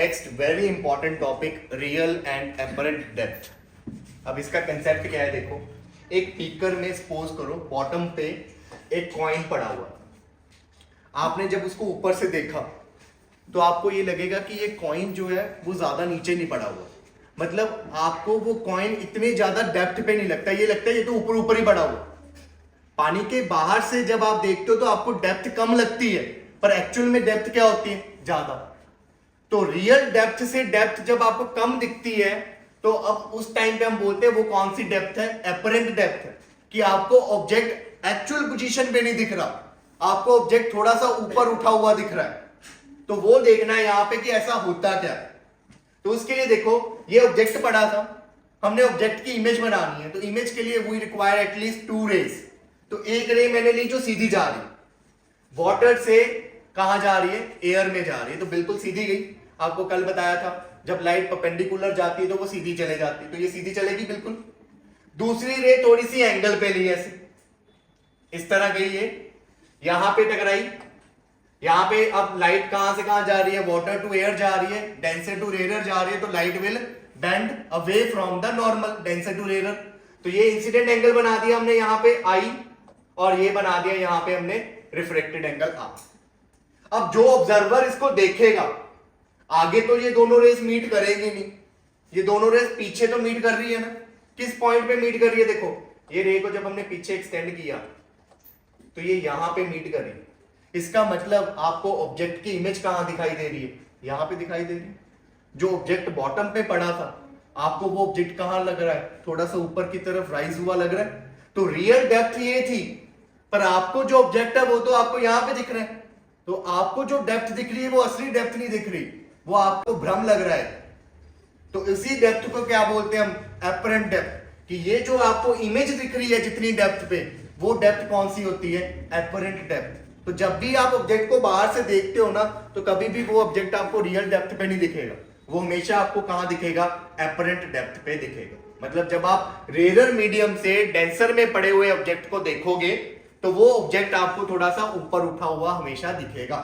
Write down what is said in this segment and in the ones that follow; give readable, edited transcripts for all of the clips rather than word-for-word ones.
Next very important topic, real and apparent depth. अब इसका concept क्या है, देखो एक बीकर में सपोज करो बॉटम पे एक कॉइन पड़ा हुआ, आपने जब उसको ऊपर से देखा तो आपको ये लगेगा कि ये कॉइन जो है वो ज्यादा नीचे नहीं पड़ा हुआ, मतलब आपको वो कॉइन इतने ज्यादा डेप्थ पे नहीं लगता, ये लगता है ये तो ऊपर ऊपर ही पड़ा हुआ। पानी के बाहर से जब आप देखते हो तो आपको डेप्थ कम लगती है, पर एक्चुअल में डेप्थ क्या होती है, ज्यादा। तो रियल डेप्थ से डेप्थ जब आपको कम दिखती है तो अब उस टाइम पे हम बोलते हैं वो कौन सी डेप्थ है, एपरेंट डेप्थ है, कि आपको ऑब्जेक्ट एक्चुअल पोजीशन पे नहीं दिख रहा, आपको ऑब्जेक्ट थोड़ा सा ऊपर उठा हुआ दिख रहा है। तो वो देखना है यहां पे कि ऐसा होता क्या है। तो उसके लिए देखो ये ऑब्जेक्ट पड़ा था, हमने ऑब्जेक्ट की इमेज बनानी है, तो इमेज के लिए वी रिक्वायर एटलीस्ट 2 रेज। तो एक रे मैंने ली जो सीधी जा रही है, वाटर से कहां जा रही है, एयर में जा रही है, तो बिल्कुल सीधी गई। आपको कल बताया था जब लाइट परपेंडिकुलर जाती है तो वो सीधी चले जाती है, तो ये सीधी चलेगी बिल्कुल। दूसरी रे थोड़ी सी एंगल पे ली, ऐसे इस तरह गई, ये यहां पे टकराई, यहां पे अब लाइट कहां से कहां जा रही है, वाटर टू एयर जा रही है, डेंसर टू रेयर जा रही है, तो light will bend away from the normal, denser to rarer. तो ये इंसिडेंट एंगल बना दिया हमने यहां पे आई, और ये बना दिया यहां पे हमने रिफ्लेक्टेड एंगल आर। अब जो ऑब्जर्वर इसको देखेगा, आगे तो ये दोनों रेस मीट करेंगी नहीं, ये दोनों रेस पीछे तो मीट कर रही है ना, किस पॉइंट पे मीट कर रही है, देखो ये रे को जब हमने पीछे एक्सटेंड किया तो ये यहां पे मीट कर रही है। इसका मतलब आपको ऑब्जेक्ट की इमेज कहां दिखाई दे रही है, यहां पे दिखाई दे रही है। जो ऑब्जेक्ट बॉटम पे पड़ा था आपको वो ऑब्जेक्ट कहां लग रहा है, थोड़ा सा ऊपर की तरफ राइज हुआ लग रहा है। तो रियल डेप्थ ये थी, पर आपको जो ऑब्जेक्ट है वो तो आपको यहां पे दिख रहा है, तो आपको जो डेप्थ दिख रही है वो असली डेप्थ नहीं दिख रही, वो आपको भ्रम लग रहा है। तो इसी डेप्थ को क्या बोलते हैं हम, एपरेंट डेप्थ, कि ये जो आपको इमेज दिख रही है जितनी डेप्थ पे, वो डेप्थ कौन सी होती है, एपरेंट डेप्थ। तो जब भी आप ऑब्जेक्ट को बाहर से देखते हो ना, तो कभी भी वो ऑब्जेक्ट आपको रियल डेप्थ पे नहीं दिखेगा, वो हमेशा आपको कहां दिखेगा, एपरेंट डेप्थ पे दिखेगा। मतलब जब आप रेयर मीडियम से डेंसर में पड़े हुए ऑब्जेक्ट को देखोगे तो वो ऑब्जेक्ट आपको थोड़ा सा ऊपर उठा हुआ हमेशा दिखेगा।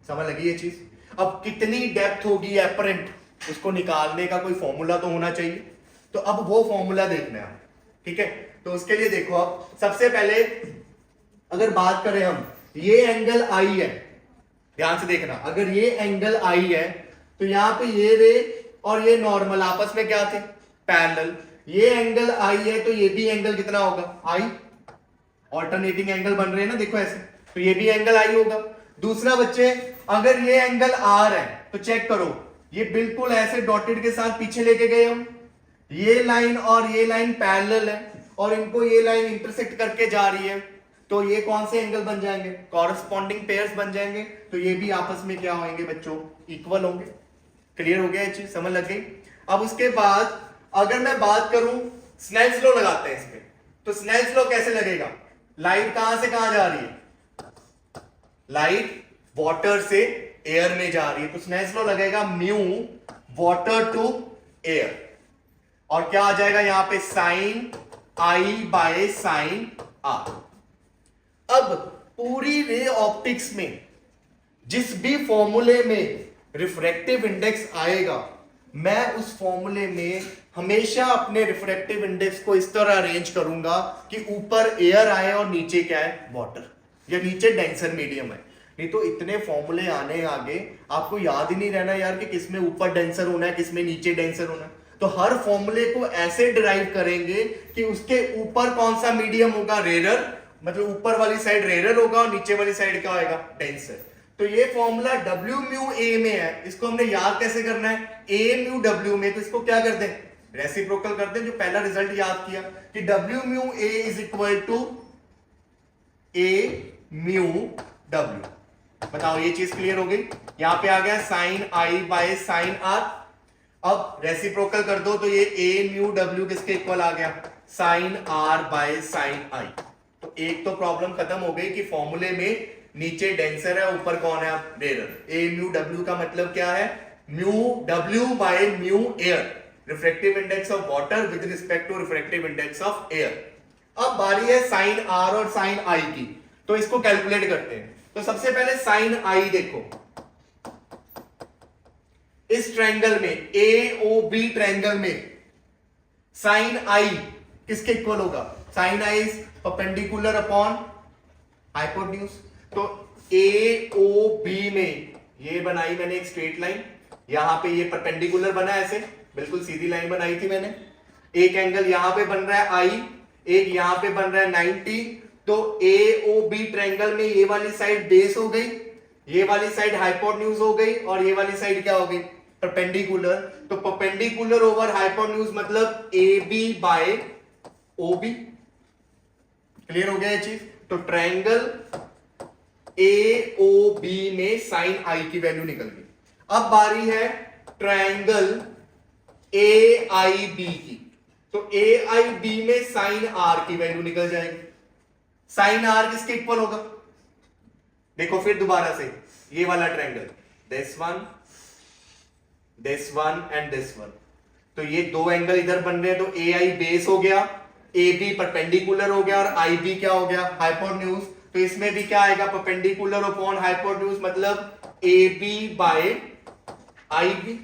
समझ लगी ये चीज। अब कितनी डेप्थ होगी एपरेंट, उसको निकालने का कोई फॉर्मूला तो होना चाहिए, तो अब वो फॉर्मूला देखना है, ठीक है। तो उसके लिए देखो, अब सबसे पहले अगर बात करें हम, ये एंगल आई है, ध्यान से देखना, अगर ये एंगल आई है तो यहां पे ये रे और ये नॉर्मल आपस में क्या थे, पैरेलल। ये एंगल आई है तो ये भी एंगल कितना होगा, आई, ऑल्टरनेटिंग एंगल बन रहे हैं ना, देखो ऐसे, तो ये भी एंगल आई होगा। दूसरा बच्चे, अगर ये एंगल आर है तो चेक करो, ये बिल्कुल ऐसे डॉटेड के साथ पीछे लेके गए हम, ये लाइन और ये लाइन पैरेलल है और इनको ये लाइन इंटरसेक्ट करके जा रही है, तो ये कौन से एंगल बन जाएंगे, कॉरेस्पॉन्डिंग पेयर्स बन जाएंगे, तो ये भी आपस में क्या होंगे बच्चों, इक्वल होंगे। क्लियर हो गया ये चीज, समझ लग गई। अब उसके बाद अगर मैं बात करूं, स्नेल्स लॉ लगाते हैं इस पे, तो स्नेल्स लॉ कैसे लगेगा, लाइट कहां से कहां जा रही है, लाइट वाटर से एयर में जा रही है, तो स्नेल्स लॉ लगेगा म्यू वाटर टू एयर, और क्या आ जाएगा यहां पे, sine i by sine r. अब पूरी रे ऑप्टिक्स में जिस भी फॉर्मूले में रिफ्रैक्टिव इंडेक्स आएगा, मैं उस फॉर्मूले में हमेशा अपने रिफ्रैक्टिव इंडेक्स को इस तरह अरेंज करूंगा कि ऊपर एयर आए और नीचे क्या है, वाटर, या नीचे डेंसर मीडियम है। नहीं तो इतने फॉर्मूले आने आगे आपको याद ही नहीं रहना यार कि किसमें ऊपर डेंसर होना है, किसमें नीचे डेंसर होना है। तो हर फॉर्मूले को ऐसे डिराइव करेंगे कि उसके ऊपर कौन सा मीडियम होगा, रेयर, मतलब ऊपर वाली साइड रेयर होगा और नीचे वाली साइड क्या होगा, डेंसर। तो ये फॉर्मूला W म्यू A में है, इसको हमने याद कैसे करना है, A म्यू W में, तो इसको क्या कर दें, रेसिप्रोकल कर दें, जो पहला रिजल्ट याद किया कि W mu A is equal to A mu W। बताओ ये चीज क्लियर हो गई। यहां पे आ गया sine i by sine r, अब रेसिप्रोकल कर दो तो ये A म्यू W किसके इक्वल आ गया, sine r by sine i. तो एक तो प्रॉब्लम खत्म हो गई कि फॉर्मूले में नीचे डेंसर है, ऊपर कौन है, रेयर। ए म्यू डब्ल्यू का मतलब क्या है, mu W by mu air, refractive index of water with respect to refractive index of air. अब बारी है साइन आर और साइन आई की, तो इसको कैलकुलेट करते हैं। तो सबसे पहले साइन आई देखो, इस ट्रायंगल में AOB ट्रायंगल में साइन आई किसके इक्वल होगा? Sine i is perpendicular upon hypotenuse. तो AOB में ये बनाई मैंने एक स्ट्रेट लाइन, यहां पे ये परपेंडिकुलर बना ऐसे, बिल्कुल सीधी लाइन बनाई थी मैंने। एक एंगल यहां पे बन रहा है I, एक यहां पे बन रहा है 90। तो AOB ट्रायंगल में ये वाली साइड बेस हो गई, ये वाली साइड हाइपोटेन्यूज हो गई, और ये वाली साइड क्या हो गई? परपेंडिकुलर। तो परपेंडिकुलर ओवर हाइपोटेन्यूज मतलब AB बाय OB। क्लियर हो गया ये चीज? तो ट्रायंगल AOB में साइन आई की वैल्यू निकल गई। अब बारी है ट्रायंगल AIB की। तो AIB में साइन आर की वैल्यू निकल जाएगी। साइन आर किसके इक्वल होगा? देखो फिर दोबारा से, ये वाला triangle, this one and this one. तो ये दो एंगल इधर बन रहे हैं, तो AI बेस हो गया, AB परपेंडिकुलर हो गया, और IB क्या हो गया? हाइपोटेन्यूज। तो इसमें भी क्या आएगा? परपेंडिकुलर अपॉन हाइपोटेन्यूज मतलब AB बाय IB।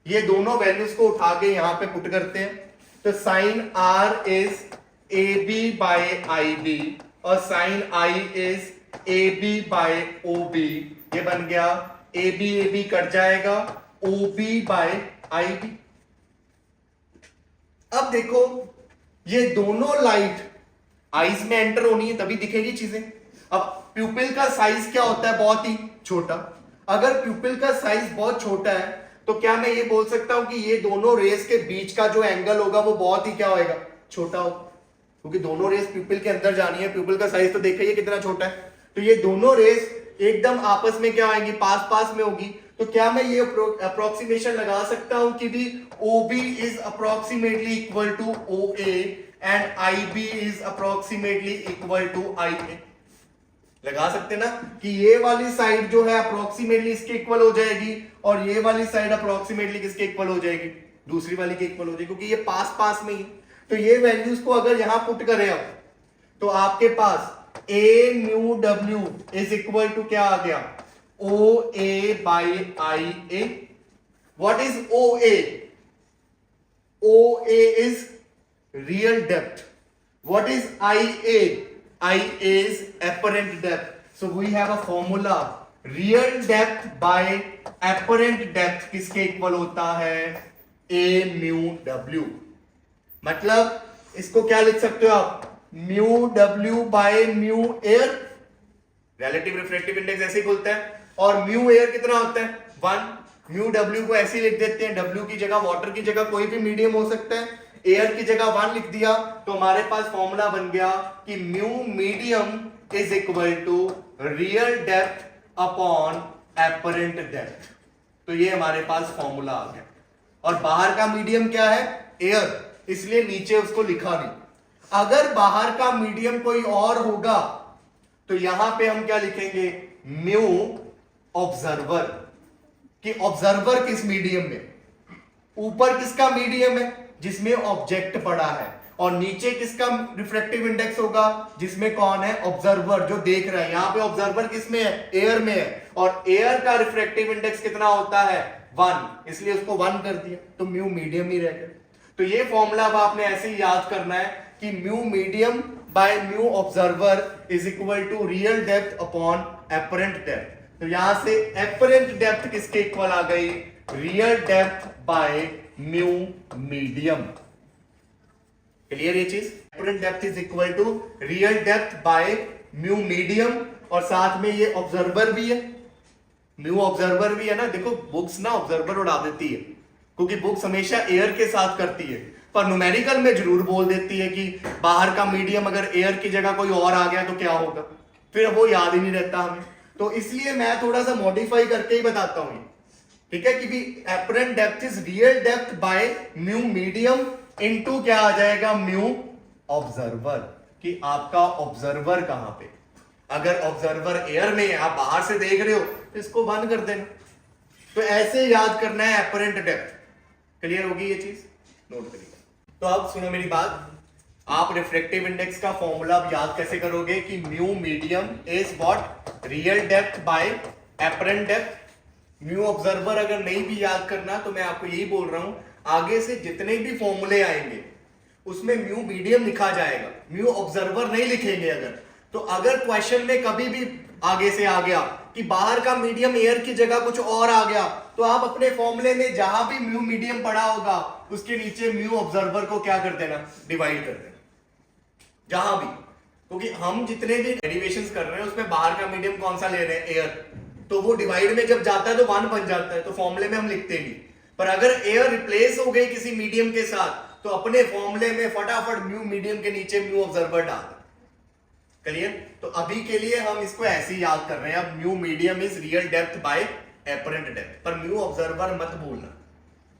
ये दोनों वैल्यूज को उठा के यहां पे पुट करते हैं। तो sine R is AB by IB और sine I is AB by OB। ये बन गया AB कट जाएगा, OB बाय IB। अब देखो ये दोनों लाइट आईज में एंटर होनी है तभी दिखेगी चीजें। अब प्यूपिल का साइज क्या होता है? बहुत ही छोटा। अगर प्यूपिल का साइज बहुत छोटा है तो क्या मैं ये बोल सकता हूं कि ये दोनों रेस के बीच का जो एंगल होगा वो बहुत ही क्या होएगा? छोटा होगा, क्योंकि दोनों रेस प्यूपिल के अंदर जानी है। प्यूपिल का साइज तो देखिए कितना छोटा है। तो ये दोनों रेस एकदम आपस में क्या आएंगी? पास पास में होगी। तो क्या मैं ये अप्रोक्सीमेशन लगा सकता हूं कि भी OB is approximately equal to OA and IB is approximately equal to IA? लगा सकते ना कि ये वाली साइड जो है अप्रोक्सीमेटली इसके इक्वल हो जाएगी, और ये वाली साइड अप्रोक्सीमेटली किसके इक्वल हो जाएगी? दूसरी वाली के इक्वल हो जाएगी, क्योंकि ये पास पास में ही। तो ये वैल्यूज को अगर यहां पुट करें अब, तो आपके पास A mu W is equal to क्या आ गया? OA by IA। What is OA? OA is real depth. What is IA? IA is apparent depth. So we have a formula. Real depth by apparent depth किसके equal होता है? A mu W। मतलब इसको क्या लिख सकते हो आप? mu W by mu air। relative refractive index ऐसे ही बोलते हैं। और mu air कितना होता है? 1। mu W को ऐसे ही लिख देते हैं, W की जगह वाटर की जगह कोई भी मीडियम हो सकता है, एयर की जगह 1 लिख दिया, तो हमारे पास फॉर्मूला बन गया कि mu medium is equal to real depth upon apparent depth. तो ये हमारे पास फॉर्मूला आ गया। और बाहर का मीडियम क्या है? एयर, इसलिए नीचे उसको लिखा नहीं। अगर बाहर का मीडियम कोई और होगा तो यहां पे हम क्या लिखेंगे? म्यू ऑब्जर्वर, कि ऑब्जर्वर किस मीडियम में? ऊपर किसका मीडियम है? जिसमें ऑब्जेक्ट पड़ा है, और नीचे किसका रिफ्रैक्टिव इंडेक्स होगा? जिसमें कौन है? ऑब्जर्वर, जो देख रहा है। यहां पे ऑब्जर्वर किसमें है? एयर में है, और एयर का रिफ्रैक्टिव इंडेक्स कितना होता है? 1, इसलिए उसको 1 कर दिया, तो म्यू मीडियम ही रह गया। तो ये फॉर्मूला अब आपने ऐसे ही याद करना है कि mu medium by mu observer is equal to real depth upon apparent depth. तो यहां से एपरेंट डेप्थ किसके इक्वल आ गई? Real depth by mu medium. Clear ये चीज? Apparent depth is equal to real depth by mu medium, और साथ में ये ऑब्जर्वर भी है, म्यू ऑब्जर्वर भी है ना। देखो बुक्स ना ऑब्जर्वर उड़ा देती है, क्योंकि बुक्स हमेशा एयर के साथ करती है, पर न्यूमेरिकल में जरूर बोल देती है कि बाहर का मीडियम अगर एयर की जगह कोई और आ गया तो क्या होगा, फिर वो याद ही नहीं रहता हमें। तो इसलिए मैं थोड़ा सा मॉडिफाई करके ही बताता हूं, ठीक है, कि apparent depth is real depth by mu medium into क्या आ जाएगा? म्यू ऑब्जर्वर, कि आपका ऑब्जर्वर कहां पे। अगर ऑब्जर्वर एयर में है, आप बाहर से देख रहे हो, तो इसको बंद कर देना। तो ऐसे याद करना है एपरेंट डेप्थ। क्लियर होगी ये चीज? नोट करिए। तो अब सुनो मेरी बात, आप रिफ्रैक्टिव इंडेक्स का फॉर्मूला याद कैसे करोगे कि mu medium is what? Real depth by apparent depth. Mu observer अगर नहीं भी याद करना तो मैं आपको यही बोल रहा हूं, आगे से जितने भी फॉर्मूले आएंगे उसमें म्यू मीडियम लिखा जाएगा, म्यू ऑब्जर्वर नहीं लिखेंगे। अगर क्वेश्चन में कभी भी आगे से आ गया कि बाहर का मीडियम एयर की जगह कुछ और आ गया, तो आप अपने फॉर्मूले में जहां भी म्यू मीडियम पड़ा होगा उसके नीचे म्यू ऑब्जर्वर को क्या कर देना, डिवाइड कर देना, जहां भी। क्योंकि हम जितने भी डेरिवेशंस कर रहे हैं उसमें बाहर का मीडियम कौन सा ले रहे हैं, एयर, तो वो डिवाइड में जब जाता है तो 1 बन जाता है, तो फॉर्मूले में हम लिखते नहीं। पर अगर एयर रिप्लेस हो गई किसी मीडियम के साथ तो अपने फॉर्मूले में फटाफट म्यू मीडियम के नीचे म्यू ऑब्जर्वर डाल। क्लियर? तो अभी के लिए हम इसको ऐसे ही याद कर रहे हैं, अब mu medium is real depth by apparent depth, पर म्यू ऑब्जर्वर मत भूलना।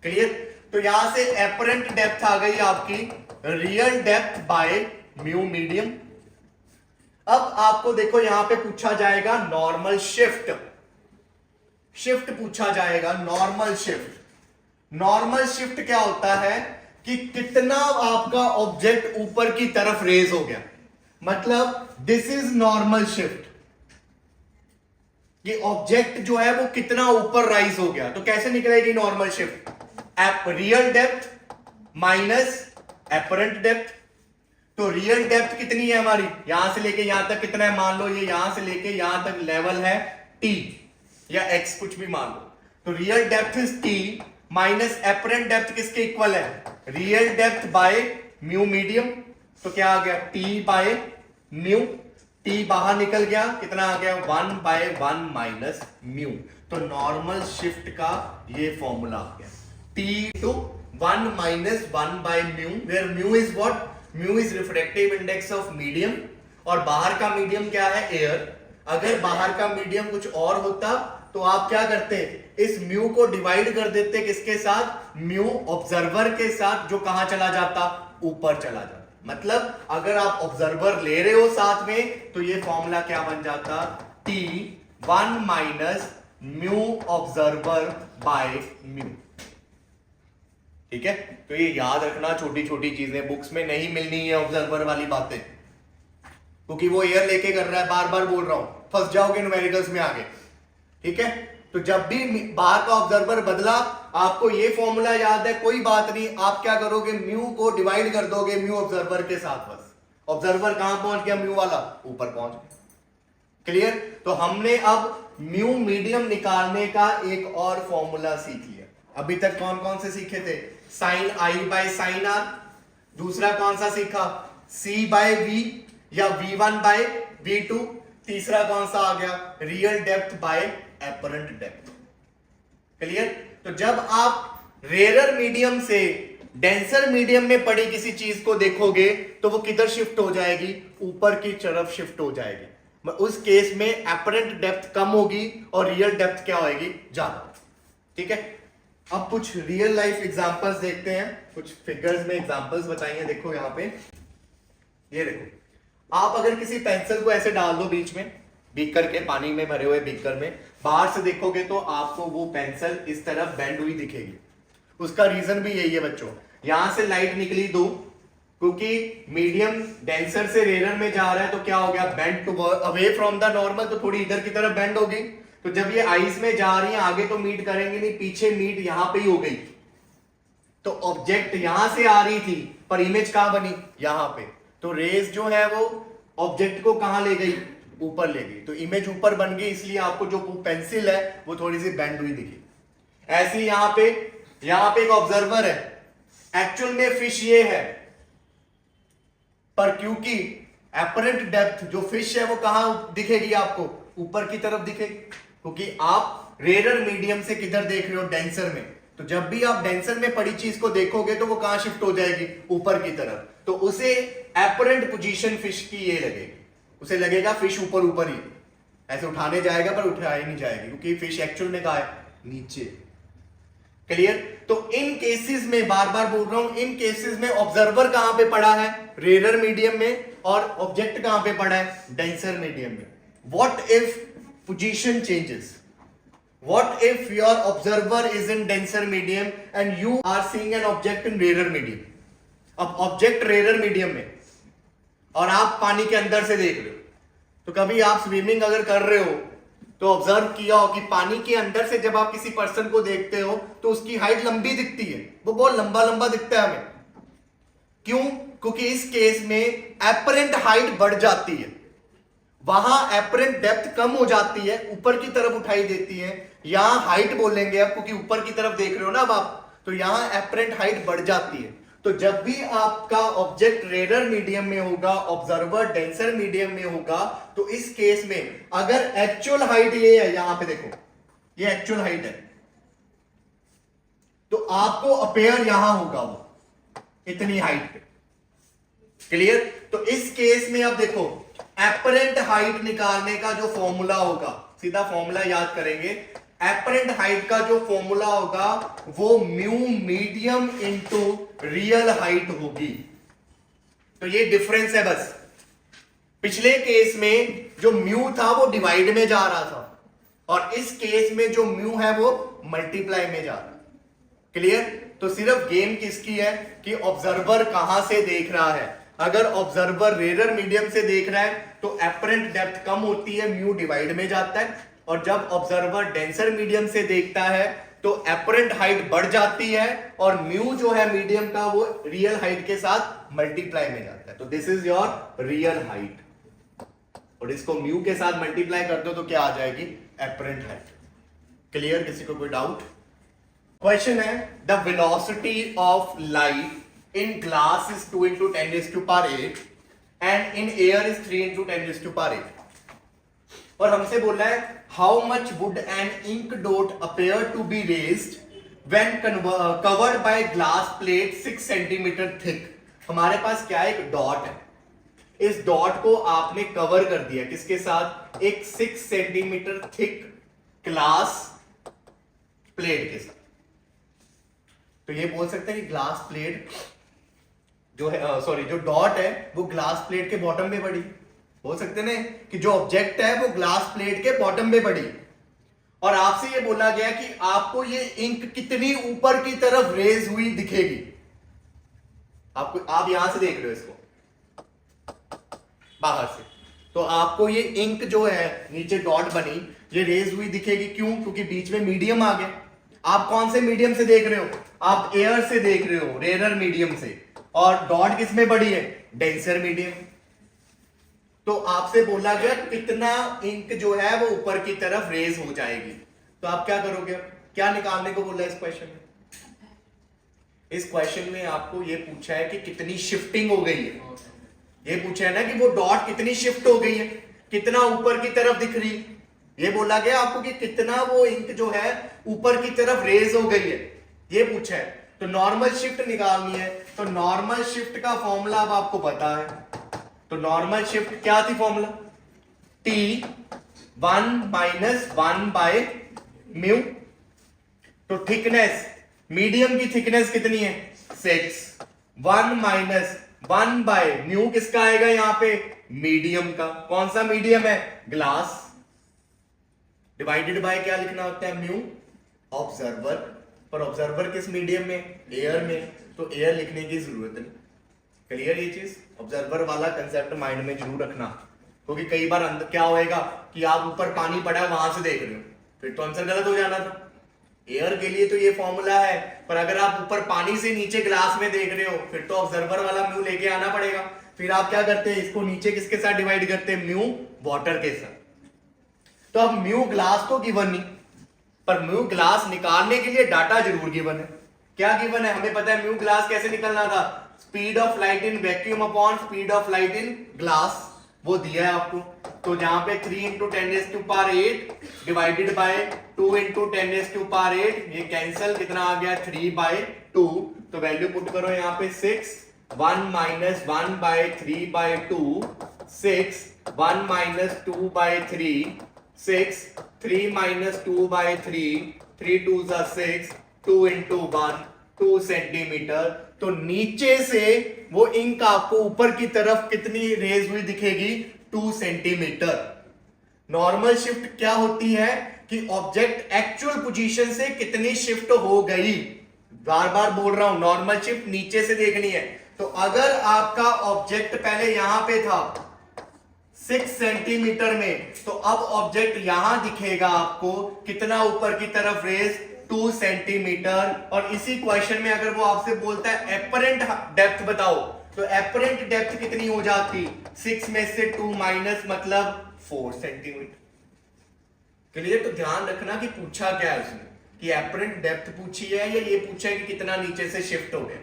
क्लियर? तो यहां से एपरेंट डेप्थ आ गई आपकी real depth by mu medium. अब आपको देखो यहां पे पूछा जाएगा नॉर्मल शिफ्ट, शिफ्ट पूछा जाएगा, नॉर्मल शिफ्ट। नॉर्मल शिफ्ट क्या होता है कि कितना आपका ऑब्जेक्ट ऊपर की तरफ रेज हो गया, मतलब दिस इज नॉर्मल शिफ्ट, ये ऑब्जेक्ट जो है वो कितना ऊपर राइज हो गया। तो कैसे निकलेगी normal shift, real depth minus apparent depth. तो रियल डेप्थ कितनी है हमारी, यहां से लेके यहां तक कितना है, मान लो ये यहां से लेके यहां तक लेवल है t या x, कुछ भी मान लो। तो real depth is t minus apparent depth किसके इक्वल है, real depth by mu medium. तो क्या आ गया, t बाय म्यू, t बाहर निकल गया, कितना आ गया 1 बाय 1 माइनस म्यू। तो नॉर्मल शिफ्ट का ये फॉर्मूला आ गया, t to 1 minus 1 by mu, where mu is what, mu is refractive index of medium, और बाहर का मीडियम क्या है, एयर। अगर बाहर का मीडियम कुछ और होता तो आप क्या करते, इस म्यू को डिवाइड कर देते किसके साथ, म्यू ऑब्जर्वर के साथ, जो कहां चला जाता, ऊपर चला जाता। मतलब अगर आप ऑब्जर्वर ले रहे हो साथ में तो ये फॉर्मूला क्या बन जाता, t 1 minus mu observer by mu. ठीक है? तो ये याद रखना, छोटी छोटी चीजें बुक्स में नहीं मिलनी है ऑब्जर्वर वाली बातें, क्योंकि वो एयर लेके कर रहा है, बार बार बोल रहा हूं, फंस जाओगे न्यूमेरिकल्स में आगे। ठीक है? तो जब भी बाहर का ऑब्जर्वर बदला, आपको ये फॉर्मूला याद है, कोई बात नहीं, आप क्या करोगे, म्यू को डिवाइड कर दोगे म्यू ऑब्जर्वर के साथ, बस। ऑब्जर्वर कहां पहुंच गया, म्यू वाला ऊपर पहुंच गया। क्लियर? तो हमने अब म्यू मीडियम निकालने का एक और फॉर्मूला सीख लिया। अभी तक कौन कौन से सीखे थे, sine i by sine r, दूसरा कौन सा सीखा, सी बाय वी या V1 बाय V2, तीसरा कौन सा आ गया, real depth by apparent depth. Clear? तो जब आप रेयरर मीडियम से डेंसर मीडियम में पड़ी किसी चीज को देखोगे तो वो किधर शिफ्ट हो जाएगी, ऊपर की तरफ शिफ्ट हो जाएगी। उस केस में एपरेंट डेप्थ कम होगी और रियल डेप्थ क्या होगी, ज्यादा। ठीक है? अब कुछ रियल लाइफ एग्जांपल्स देखते हैं, कुछ फिगर्स में एग्जांपल्स बताइए। देखो यहां पे, ये देखो, आप अगर किसी पेंसिल को ऐसे डाल दो बीच में, बीकर के, पानी में भरे हुए बीकर में, बाहर से देखोगे तो आपको वो पेंसिल इस तरफ बेंड हुई दिखेगी। उसका रीजन भी यही है बच्चों, यहां से लाइट निकली दो, क्योंकि मीडियम डेंसर से रेयर में जा रहा है, तो क्या हो गया, bend to away from the normal, तो थोड़ी इधर की तरफ बेंड होगी। तो जब ये आइस में जा रही है, आगे तो मीट करेंगे नहीं, पीछे मीट यहां पे ही हो गई। तो ऑब्जेक्ट यहां से आ रही थी पर इमेज कहां बनी, यहां पे। तो रेज जो है वो ऑब्जेक्ट को कहां ले गई, ऊपर ले गई। तो इमेज ऊपर बन गई, इसलिए आपको जो पेंसिल है वो थोड़ी सी बेंड हुई दिखी। ऐसे ही यहां पे एक ऑब्जर्वर है, एक्चुअल में फिश ये है, पर क्योंकि एपरेंट डेप्थ जो फिश है वो कहां दिखेगी आपको, ऊपर की तरफ दिखेगी, क्योंकि आप रेयर मीडियम से किधर देख रहे हो, डेंसर में। तो जब भी आप डेंसर में पड़ी चीज को देखोगे तो वो कहां शिफ्ट हो जाएगी, ऊपर की तरफ। तो उसे एपरेंट पोजीशन फिश की ये लगेगी, उसे लगेगा फिश ऊपर ऊपर ही, ऐसे उठाने जाएगा पर उठाया नहीं जाएगी, क्योंकि फिश एक्चुअल में कहां है, नीचे। क्लियर? तो इन केसेस में, बार बार बोल रहा हूं, इन केसेस में ऑब्जर्वर कहां पे पड़ा है, रेयर मीडियम में, और ऑब्जेक्ट कहां पे पड़ा है, डेंसर मीडियम में। What if position changes, what if your observer is in denser medium and you are seeing an object in rarer medium? अब ऑब्जेक्ट रेयर मीडियम में और आप पानी के अंदर से देख रहे हो, तो कभी आप स्विमिंग अगर कर रहे हो तो ऑब्जर्व किया हो कि पानी के अंदर से जब आप किसी पर्सन को देखते हो तो उसकी हाइट लंबी दिखती है, वो बहुत लंबा लंबा दिखता है हमें। क्यों? क्योंकि इस केस में एपरेंट हाइट बढ़ जाती है, वहां एपरेंट डेप्थ कम हो जाती है, ऊपर की तरफ उठाई देती है। यहां हाइट बोलेंगे अब, क्योंकि ऊपर की तरफ देख रहे हो ना अब आप, तो यहां एपरेंट हाइट बढ़ जाती है। तो जब भी आपका ऑब्जेक्ट रेरर मीडियम में होगा, ऑब्जर्वर डेंसर मीडियम में होगा, तो इस केस में अगर एक्चुअल हाइट ये है, यहां पे देखो ये एक्चुअल हाइट है, तो आपको अपेयर यहां होगा वो इतनी हाइट पे। क्लियर? तो इस केस में अब देखो एपरेंट हाइट निकालने का जो फॉर्मूला होगा, सीधा फॉर्मूला याद करेंगे। एपरेंट हाइट का जो फॉर्मूला होगा वो mu medium into real height होगी। तो ये डिफरेंस है बस। पिछले केस में जो म्यू था वो डिवाइड में जा रहा था, और इस केस में जो म्यू है वो मल्टीप्लाई में जा रहा है। क्लियर? तो सिर्फ गेम किसकी है कि ऑब्जर्वर कहां से देख रहा है। अगर ऑब्जर्वर रेरर मीडियम से देख रहा है तो एपरेंट डेप्थ कम होती है, म्यू डिवाइड में जाता है, और जब ऑब्जर्वर डेंसर मीडियम से देखता है तो एपरेंट हाइट बढ़ जाती है, और म्यू जो है मीडियम का वो रियल हाइट के साथ मल्टीप्लाई में जाता है। तो this is your real height, और इसको म्यू के साथ मल्टीप्लाई कर दो तो क्या आ जाएगी? Apparent height. क्लियर? किसी को कोई डाउट? क्वेश्चन है the velocity of light in glass is 2 into 10 raised to power 8 and in air is 3 into 10 raised to power 8, और हमसे बोल रहा है how much would an ink dot appear to be raised when covered by glass plate 6 centimeter thick। हमारे पास क्या है? एक dot है, इस डॉट को आपने कवर कर दिया किसके साथ? एक 6 सेंटीमीटर थिक ग्लास प्लेट के साथ। तो ये बोल सकते हैं कि ग्लास प्लेट जो है जो डॉट है वो ग्लास प्लेट के बॉटम में पड़ी। बोल सकते हैं कि जो ऑब्जेक्ट है वो ग्लास प्लेट के बॉटम में पड़ी, और आपसे ये बोला गया कि आपको ये इंक कितनी ऊपर की तरफ रेज हुई दिखेगी। आप यहां से देख रहे हो इसको बाहर से, तो आपको ये इंक जो है नीचे डॉट बनी ये रेज हुई दिखेगी। क्यों? क्योंकि बीच में मीडियम आ गया। आप कौन से मीडियम से देख रहे हो? आप एयर से देख रहे हो, रेरर मीडियम से, और डॉट किस में बड़ी है? Denser medium. तो आपसे बोला गया कितना इंक जो है वो ऊपर की तरफ रेज हो जाएगी। तो आप क्या करोगे? क्या निकालने को बोला इस क्वेश्चन में? इस क्वेश्चन में आपको ये पूछा है कि कितनी शिफ्टिंग हो गई है। ये पूछा है ना कि वो डॉट कितनी शिफ्ट हो गई है, कितना ऊपर की तरफ दिख रही। ये बोला गया आपको कि कितना वो इंक जो है ऊपर की तरफ रेज हो गई है, ये पूछा है। तो नॉर्मल शिफ्ट निकालनी है, तो नॉर्मल शिफ्ट का फॉर्मूला अब आपको पता है। तो नॉर्मल शिफ्ट क्या थी formula? T 1 minus 1 by mu. तो थिकनेस, मीडियम की थिकनेस कितनी है? 6। 1 माइनस 1 बाय म्यू किसका आएगा यहां पे? मीडियम का। कौन सा मीडियम है? ग्लास। डिवाइडेड बाय क्या लिखना होता है? Mu observer. पर ऑब्जर्वर किस मीडियम में? एयर में, तो एयर लिखने की जरूरत नहीं। क्लियर? ये चीज ऑब्जर्वर वाला कंसेप्ट माइंड में जरूर रखना, क्योंकि कई बार अंदर क्या होएगा कि आप ऊपर पानी पड़ा है वहां से देख रहे हो, फिर तो आंसर गलत हो जाना था। एयर के लिए तो ये फॉर्मूला है, पर अगर आप ऊपर पानी से नीचे ग्लास में देख रहे हो फिर तो ऑब्जर्वर वाला म्यू लेके आना पड़ेगा। फिर आप क्या करते हैं? इसको नीचे किसके साथ डिवाइड करते हैं? म्यू वाटर के साथ। तो अब म्यू ग्लास तो गिवन नहीं, पर म्यू ग्लास निकालने के लिए डाटा जरूर गिवन है। क्या गिवन है? हमें पता है म्यू ग्लास कैसे निकलना था। Speed of light in vacuum upon speed of light in glass, वो दिया है आपको। तो जहां पे 3 into 10 raise to power 8 divided by 2 into 10 raise to power 8, ये कैंसिल, कितना आ गया? 3/2। तो वैल्यू पुट करो यहाँ पे 6, 1 minus 1 by 3/2, 6, 1 minus 2/3, 6, 3 minus 2/3, 3 2 6, 2 into 1, 2 centimetre. तो नीचे से वो इंक आपको ऊपर की तरफ कितनी रेज हुई दिखेगी? 2 सेंटीमीटर। नॉर्मल शिफ्ट क्या होती है कि ऑब्जेक्ट एक्चुअल पोजीशन से कितनी शिफ्ट हो गई। बार बार बोल रहा हूं, नॉर्मल शिफ्ट नीचे से देखनी है। तो अगर आपका ऑब्जेक्ट पहले यहां पे था 6 सेंटीमीटर में, तो अब ऑब्जेक्ट यहां दिखेगा आपको कितना ऊपर की तरफ रेज 2 सेंटीमीटर। और इसी क्वेश्चन में अगर वो आपसे बोलता है एपरेंट डेप्थ बताओ, तो एपरेंट डेप्थ कितनी हो जाती, 6 में से 2 माइनस मतलब 4 सेंटीमीटर। क्लियर? तो ध्यान रखना कि पूछा क्या है उसने, कि एपरेंट डेप्थ पूछी है या ये पूछा है कि कितना नीचे से शिफ्ट हो गया।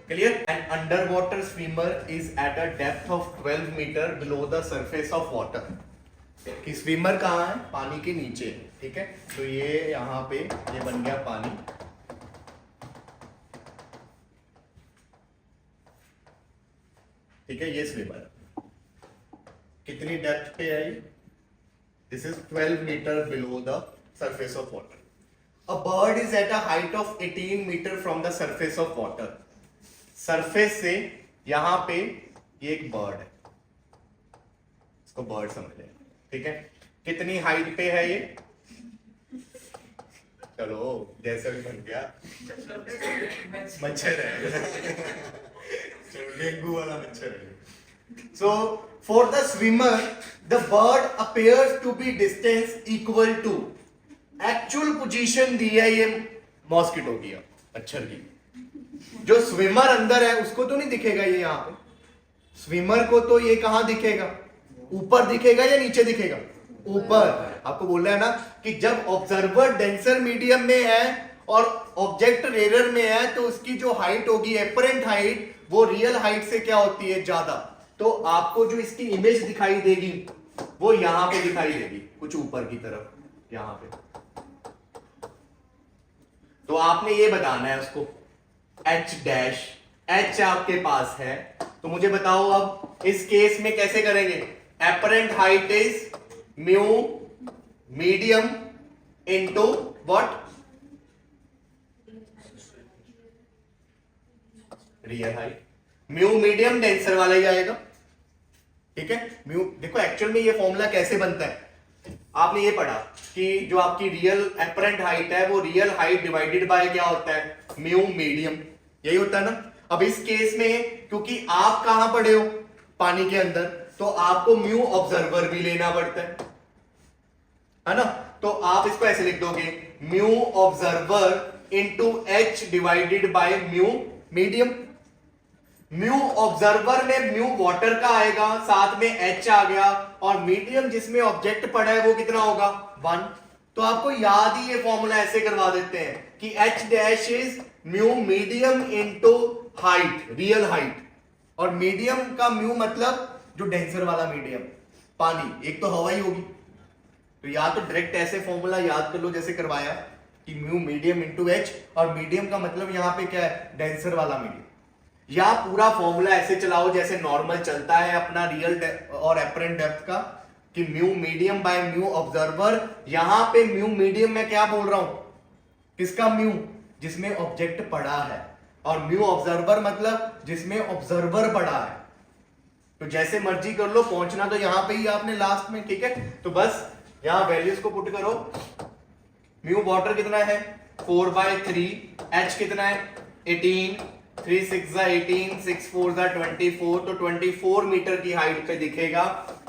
Clear? An under water swimmer is at a depth of 12 metre below the surface of water. कि स्विमर कहां है, पानी के नीचे, ठीक है। तो ये यहां पे ये बन गया पानी, ठीक है। ये स्विमर कितनी डेप्थ पे है, this is 12 metre below the surface of water. A bird is at a height of 18 meter from the surface of water. Surface से यहां पे ये एक बर्ड है, इसको बर्ड समझ लें, ठीक है। कितनी हाइट पे है ये, चलो जैसे भी बन गया, मच्छर है, डेंगू वाला मच्छर है। So for the swimmer, the bird appears to be distance equal to, actual position दी है ये मॉस्किटो की, मच्छर की। जो स्विमर अंदर है उसको तो नहीं दिखेगा ये, यहां पे स्विमर को तो ये कहां दिखेगा, ऊपर दिखेगा या नीचे दिखेगा, ऊपर। आपको बोल रहा है ना कि जब ऑब्जर्वर डेंसर मीडियम में है और ऑब्जेक्ट रेयर में है, तो उसकी जो हाइट होगी एपरेंट हाइट, वो रियल हाइट से क्या होती है, ज्यादा। तो आपको जो इसकी इमेज दिखाई देगी वो यहां पे दिखाई देगी, कुछ ऊपर की तरफ, यहां पे। तो आपने ये बताना है उसको H डैश, H आपके पास है, तो मुझे बताओ अब इस केस में कैसे करेंगे। Apparent height is mu medium into what, real height. Mu medium denser वाला ही आएगा, ठीक है। म्यू देखो एक्चुअल में ये फॉर्मूला कैसे बनता है, आपने ये पढ़ा कि जो आपकी रियल एपरेंट हाइट है वो रियल हाइट डिवाइडेड बाय क्या होता है, म्यू मीडियम, यही होता है ना। अब इस केस में क्योंकि आप कहां पड़े हो, पानी के अंदर, तो आपको म्यू ऑब्जर्वर भी लेना पड़ता है ना। तो आप इसको ऐसे लिख दोगे, mu observer into H divided by mu medium. Mu observer में म्यू वाटर का आएगा, साथ में H आ गया, और मीडियम जिसमें ऑब्जेक्ट पड़ा है वो कितना होगा, 1। तो आपको याद ही ये फॉर्मूला ऐसे करवा देते हैं कि H dash is mu medium into height, real height. और मीडियम का म्यू मतलब जो डेंसर वाला मीडियम, पानी, एक तो हवा ही होगी, तो या तो डायरेक्ट ऐसे फॉर्मूला याद कर लो जैसे करवाया कि म्यू मीडियम इनटू H, और मीडियम का मतलब यहां पे क्या है, डेंसर वाला मीडियम। या पूरा फॉर्मूला ऐसे चलाओ जैसे नॉर्मल चलता है अपना रियल और एपरेंट डेप्थ का, कि mu medium by mu observer. यहां पे म्यू मीडियम में क्या बोल रहा हूं, किसका म्यू, जिसमें ऑब्जेक्ट पड़ा है, और म्यू ऑब्जर्वर मतलब जिसमें ऑब्जर्वर पड़ा है। तो जैसे मर्जी कर लो, पहुंचना तो यहां पे ही आपने लास्ट में, ठीक है। तो बस यहां वैल्यूज को पुट करो। म्यू वाटर कितना है 4/3, H कितना है 18, 3 6 18, 6 4 24, तो 24 मीटर की हाइट पे दिखेगा।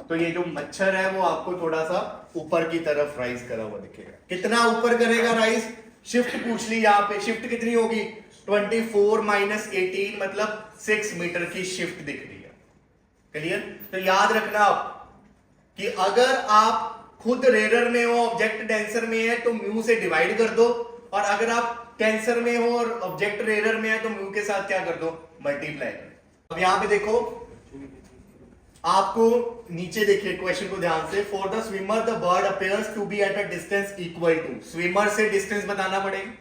तो ये जो मच्छर है वो आपको थोड़ा सा ऊपर की तरफ राइज करा हुआ दिखेगा। कितना ऊपर करेगा राइज, शिफ्ट पूछ ली यहाँ पे, शिफ्ट कितनी होगी 24 माइनस 18 मतलब 6 मीटर की शिफ्ट दिख रही है। क्लियर? तो याद रखना आप कि अगर आप खुद रेडर में हो, ऑब्जेक्ट डेंसर में है, तो म्यू से डिवाइड कर दो, और अगर आप टेंसर में हो और ऑब्जेक्ट रेडर में है तो म्यू के साथ क्या कर दो, मल्टीप्लाई कर दो। अब यहां पे देखो, आपको नीचे देखिए क्वेश्चन को ध्यान से। For the swimmer the bird appears to be at a distance equal to, swimmer से डिस्टेंस बताना पड़ेगा,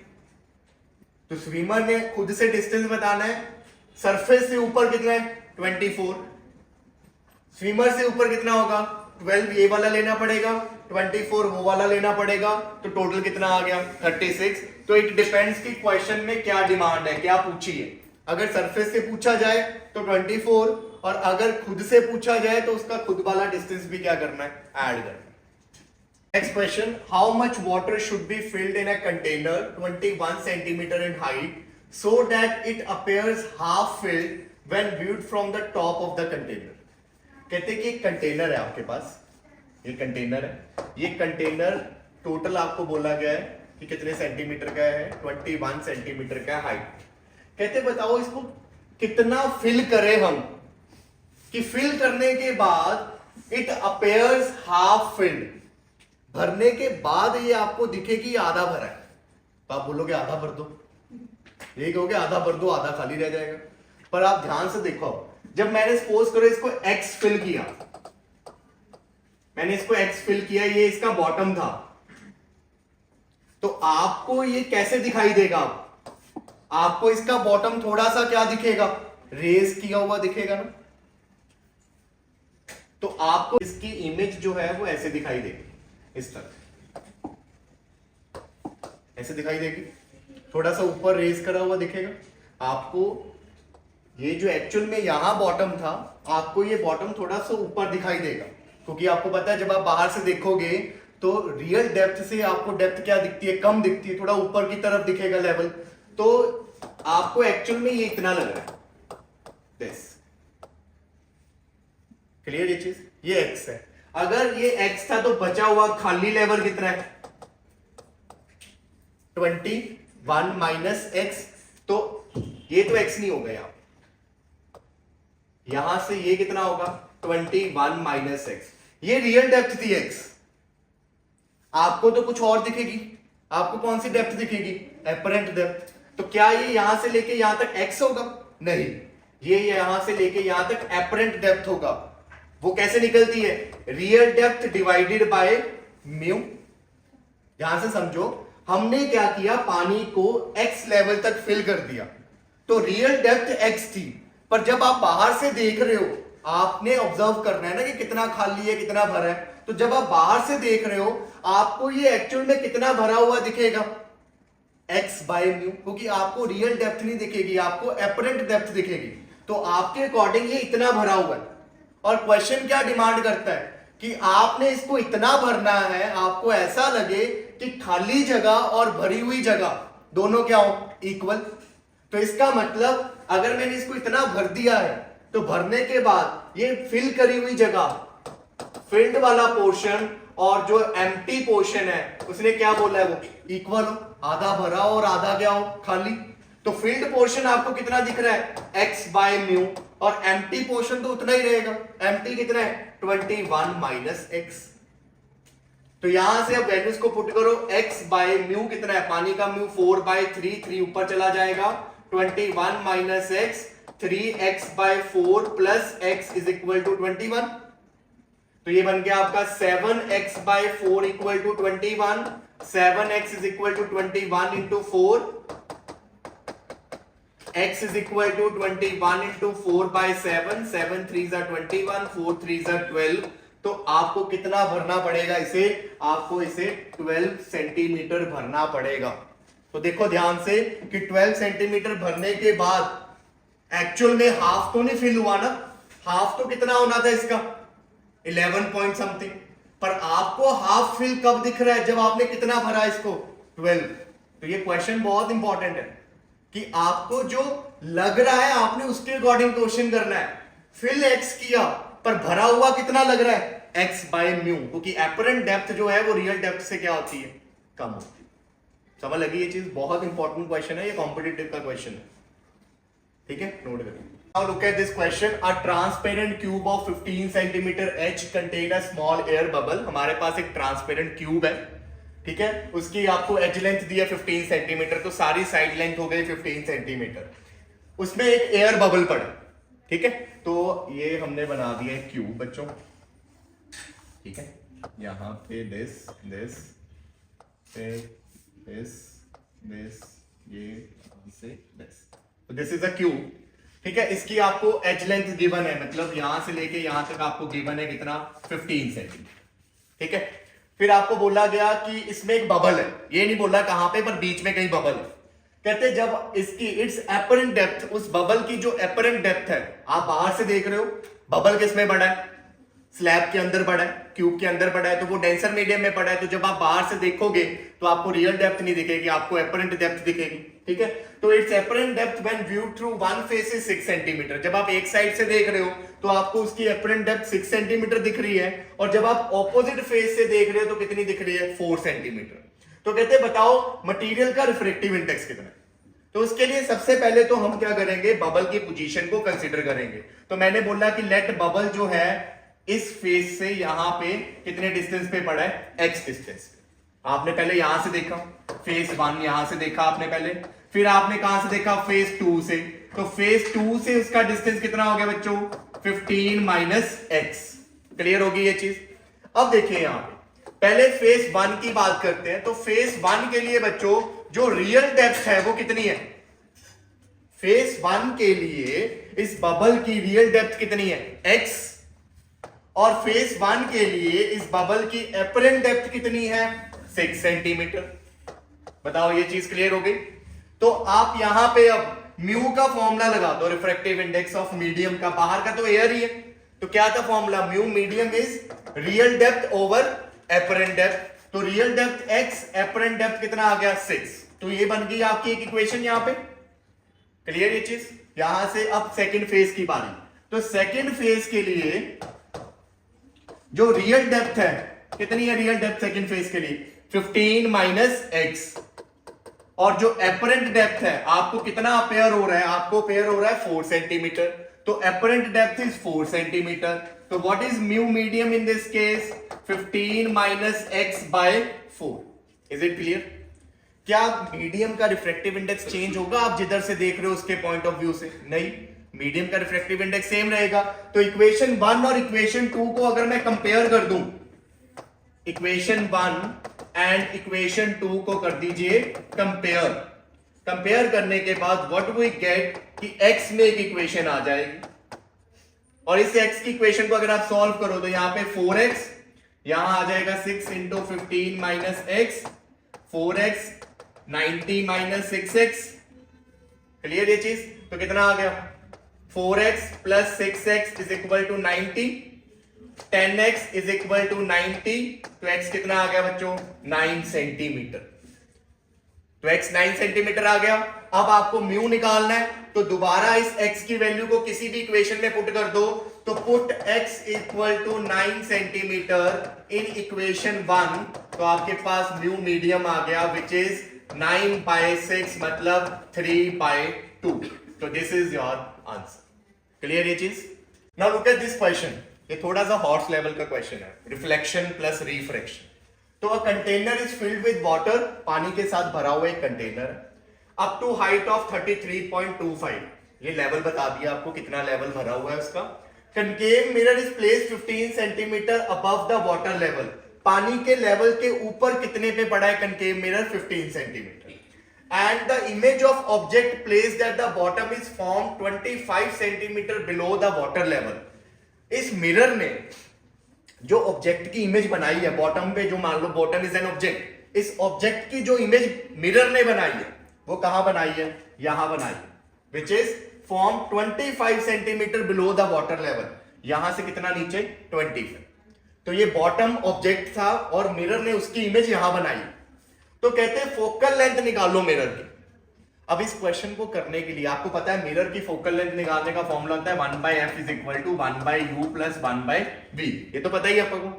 तो स्विमर ने खुद से डिस्टेंस बताना है। सरफेस से ऊपर कितना है 24, स्विमर से ऊपर कितना होगा 12, ये वाला लेना पड़ेगा, 24 वो वाला लेना पड़ेगा, तो टोटल कितना आ गया 36। तो इट डिपेंड्स कि क्वेश्चन में क्या डिमांड है, क्या पूछी है। अगर सरफेस से पूछा जाए तो 24, और अगर खुद से पूछा जाए तो उसका खुद वाला डिस्टेंस भी क्या करना है, ऐड करना है। Next question, how much water should be filled in a container 21 centimetre in height so that it appears half filled when viewed from the top of the container। कहते कि एक कंटेनर है आपके पास, ये कंटेनर है, ये कंटेनर टोटल आपको बोला गया है कि कितने सेंटीमीटर का है, 21 सेंटीमीटर का हाइट। कहते बताओ इसको कितना फिल करें हम, कि फिल करने के बाद इट अपेयर्स हाफ फिल्ड, भरने के बाद ये आपको दिखेगी आधा भरा है, तो आप बोलोगे आधा भर दो, ये कहोगे आधा भर दो, आधा खाली रह जाएगा। पर आप ध्यान से देखो, जब मैंने सपोज करो इसको एक्स फिल किया, मैंने इसको एक्स फिल किया, ये इसका बॉटम था, तो आपको ये कैसे दिखाई देगा? आपको इसका बॉटम थोड़ा सा क्या दिखेगा, रेज किया हुआ दिखेगा ना, तो आपको इसकी इमेज जो है वो ऐसे दिखाई देगी, इस तरह ऐसे दिखाई देगी, थोड़ा सा ऊपर रेज करा हुआ दिखेगा आपको। ये जो एक्चुअल में यहां बॉटम था, आपको ये बॉटम थोड़ा सा ऊपर दिखाई देगा, क्योंकि आपको पता है जब आप बाहर से देखोगे तो रियल डेप्थ से आपको डेप्थ क्या दिखती है, कम दिखती है, थोड़ा ऊपर की तरफ दिखेगा लेवल, तो आपको एक्चुअल में ये इतना लग रहा है, दिस क्लियर, ये चीज, ये एक्स है। अगर ये एक्स था तो बचा हुआ खाली लेवल कितना है, 21 माइनस एक्स, तो ये तो एक्स नहीं होगा, यहां से ये कितना होगा, 21 माइनस एक्स, ये रियल डेप्थ थी एक्स। आपको तो कुछ और दिखेगी, आपको कौन सी डेप्थ दिखेगी, एपरेंट डेप्थ। तो क्या ये यहां से लेके यहां तक एक्स होगा? नहीं, ये यहां से लेके यहां तक एपरेंट डेप्थ होगा। वो कैसे निकलती है, real depth divided by mu. ध्यान से समझो, हमने क्या किया, पानी को एक्स लेवल तक फिल कर दिया, तो रियल डेप्थ एक्स थी, पर जब आप बाहर से देख रहे हो, आपने ऑब्जर्व करना है ना कि कितना खाली है कितना भरा है, तो जब आप बाहर से देख रहे हो आपको ये एक्चुअल में कितना भरा हुआ दिखेगा, एक्स बाय म्यू, क्योंकि आपको रियल डेप्थ नहीं दिखेगी, आपको एपरेंट डेप्थ दिखेगी, तो आपके अकॉर्डिंग ये इतना भरा हुआ है। और क्वेश्चन क्या डिमांड करता है कि आपने इसको इतना भरना है, आपको ऐसा लगे कि खाली जगह और भरी हुई जगह दोनों क्या हो, इक्वल। तो इसका मतलब अगर मैंने इसको इतना भर दिया है, तो भरने के बाद ये फिल करी हुई जगह, फिल्ड वाला पोर्शन और जो एम्प्टी पोर्शन है, उसने क्या बोला है, वो इक्वल हो, आधा भरा और आधा क्या हो, खाली। तो फिल्ड पोर्शन आपको कितना दिख रहा है, एक्स बाय म्यू, और एम्प्टी पोर्शन तो उतना ही रहेगा, एम्प्टी कितना है, 21 माइनस एक्स। तो यहां से अब वैल्यूज को पुट करो, x बाय म्यू कितना है, पानी का म्यू 4/3, 3 ऊपर चला जाएगा, 21 minus x, 3x by 4 plus x is equal to 21। तो ये बन गया आपका 7x by 4 equal to 21, 7x is equal to 21 into 4, x is equal to 21 into 4 by 7, 7 3s are 21, 4 3s are 12। तो आपको कितना भरना पड़ेगा इसे, आपको इसे 12 सेंटीमीटर भरना पड़ेगा। तो देखो ध्यान से कि 12 सेंटीमीटर भरने के बाद एक्चुअल में हाफ तो नहीं फिल हुआ ना, हाफ तो कितना होना था इसका, 11 पॉइंट समथिंग, पर आपको हाफ फिल कब दिख रहा है, जब आपने कितना भरा इसको, 12। तो ये क्वेश्चन बहुत इंपॉर्टेंट है कि आपको जो लग रहा है आपने उसके अकॉर्डिंग क्वेश्चन करना है। फिल एक्स किया पर भरा हुआ कितना लग रहा है, एक्स बाय म्यू, क्योंकि एपरेंट डेप्थ जो है वो रियल डेप्थ से क्या होती है, कम होती है। समझ लगी ये चीज, बहुत इंपॉर्टेंट क्वेश्चन है, ये कॉम्पिटिटिव का क्वेश्चन है, ठीक है, नोट करिए। Now look at this question. A transparent cube of 15 centimeter H contain a small air bubble. हमारे पास एक ट्रांसपेरेंट क्यूब है, ठीक है, उसकी आपको एज लेंथ दी है 15 सेंटीमीटर, तो सारी साइड लेंथ हो गई 15 सेंटीमीटर। उसमें एक एयर बबल पड़ा, ठीक है, तो ये हमने बना दिया है क्यूब बच्चों, ठीक है, यहां पे दिस दिस दिस दिस ये से दिस, तो दिस इज अ क्यूब, ठीक है। इसकी आपको एज लेंथ गिवन है, मतलब यहां से लेके यहां तक आपको गिवन है कितना, 15 सेंटीमीटर, ठीक है। फिर आपको बोला गया कि इसमें एक बबल है, ये नहीं बोला कहां पे, पर बीच में कहीं बबल है। कहते जब इसकी इट्स एपरेंट डेप्थ, उस बबल की जो एपरेंट डेप्थ है, आप बाहर से देख रहे हो बबल किसमें बड़ा है, स्लैब के अंदर पड़ा है, क्यूब के अंदर पड़ा है, तो वो डेंसर मीडियम में पड़ा है, तो जब आप बाहर से देखोगे तो आपको रियल डेप्थ नहीं दिखेगी, आपको एपरेंट डेप्थ दिखेगी, ठीक है। तो it's apparent depth when viewed through one face is 6 centimetre. जब आप एक साइड से देख रहे हो तो आपको उसकी एपरेंट डेप्थ 6 सेंटीमीटर दिख रही है, और जब आप ऑपोजिट फेस से देख रहे हो तो कितनी दिख रही है, 4 सेंटीमीटर। तो कहते हैं बताओ मटेरियल का रिफ्रैक्टिव इंडेक्स कितना है। तो उसके लिए सबसे पहले तो हम क्या करेंगे, बबल की पोजीशन को कंसीडर करेंगे। तो मैंने बोला कि लेट बबल जो है इस फेस से यहां पे कितने डिस्टेंस पे पड़ा है, x डिस्टेंस पे। आपने पहले यहां से देखा, फेस 1 यहां से देखा आपने पहले, फिर आपने कहां से देखा, फेस 2 से। तो फेस 2 से उसका डिस्टेंस कितना हो गया बच्चों, 15 माइनस x। क्लियर होगी ये चीज। अब देखिए यहां पे पहले फेस 1 की बात करते हैं। तो फेस 1 के लिए बच्चों जो रियल डेप्थ है वो कितनी है, फेस 1 के लिए इस बबल की रियल डेप्थ कितनी है, x, और फेस 1 के लिए इस बबल की एपरेंट डेप्थ कितनी है, 6 सेंटीमीटर। बताओ ये चीज क्लियर हो गई। तो आप यहां पे अब म्यू का फॉर्मूला लगा दो, रिफ्रैक्टिव इंडेक्स ऑफ मीडियम का, बाहर का तो एयर ही है, तो क्या था formula, mu medium is real depth over apparent depth. तो real depth x, apparent depth कितना आ गया, 6। तो ये बन गई आपकी एक इक्वेशन यहां पे। क्लियर ये चीज। यहां से अब सेकंड फेज की बारी। तो सेकंड फेज के लिए जो रियल डेप्थ है कितनी है, रियल डेप्थ सेकंड फेज के लिए 15 माइनस एक्स, और जो एपरेंट डेप्थ है आपको कितना अपेयर हो रहा है, आपको अपेयर हो रहा है 4 सेंटीमीटर। तो एपरेंट डेप्थ इज 4 सेंटीमीटर। तो what is mu medium in this case, 15 minus x by 4। Is it clear. क्या मीडियम का रिफ्रैक्टिव इंडेक्स चेंज होगा आप जिधर से देख रहे हो उसके पॉइंट ऑफ व्यू से, नहीं, मीडियम का रिफ्रैक्टिव इंडेक्स सेम रहेगा। तो इक्वेशन 1 और इक्वेशन 2 को अगर मैं कंपेयर कर दूं, इक्वेशन 1 एंड इक्वेशन 2 को कर दीजिए कंपेयर। कंपेयर करने के बाद व्हाट वी गेट कि x में एक इक्वेशन आ जाएगी, और इस x की इक्वेशन को अगर आप सॉल्व करो तो यहां पे 4x, यहां आ जाएगा 6 into 15 minus x, 4x 90 minus 6x। Clear ये चीज। तो कितना आ गया, 4x plus 6x is equal to 90, 10x is equal to 90। तो x कितना आ गया बच्चों, 9 सेंटीमीटर। तो x 9 सेंटीमीटर आ गया। अब आपको म्यू निकालना है, तो दोबारा इस x की वैल्यू को किसी भी इक्वेशन में पुट कर दो। तो put x equal to 9 centimetre in equation 1, तो आपके पास म्यू मीडियम आ गया विच इज 9 बाय 6 मतलब 3 बाय 2। तो this is your answer. Clear ये चीज। Now look at this question. ये थोड़ा सा हॉर्स लेवल का क्वेश्चन है, रिफ्लेक्शन प्लस रिफ्रैक्शन। तो a container is filled with water, पानी के साथ भरा हुआ एक container up to height of 33.25। ये लेवल बता दिया आपको कितना लेवल भरा हुआ है उसका। Concave mirror is placed 15 centimetre above the water level. पानी के लेवल के ऊपर कितने पे पड़ा है concave mirror, 15 centimetre. And the image of object placed at the bottom is form 25 centimetre below the water level. इस मिरर ने जो ऑब्जेक्ट की इमेज बनाई है बॉटम पे, जो मान लो बॉटम इज एन ऑब्जेक्ट, इस ऑब्जेक्ट की जो इमेज मिरर ने बनाई है वो कहां बनाई है, यहां बनाई है, which is form 25 centimetre below the water level. यहां से कितना नीचे, 25। तो ये बॉटम ऑब्जेक्ट था और मिरर ने उसकी इमेज यहां बनाई। तो कहते हैं फोकल लेंथ निकालो मिरर की। अब इस क्वेश्चन को करने के लिए आपको पता है मिरर की फोकल लेंथ निकालने का फॉर्मूला होता है 1/f is equal to 1/u plus 1/v। ये तो पता ही है आपको।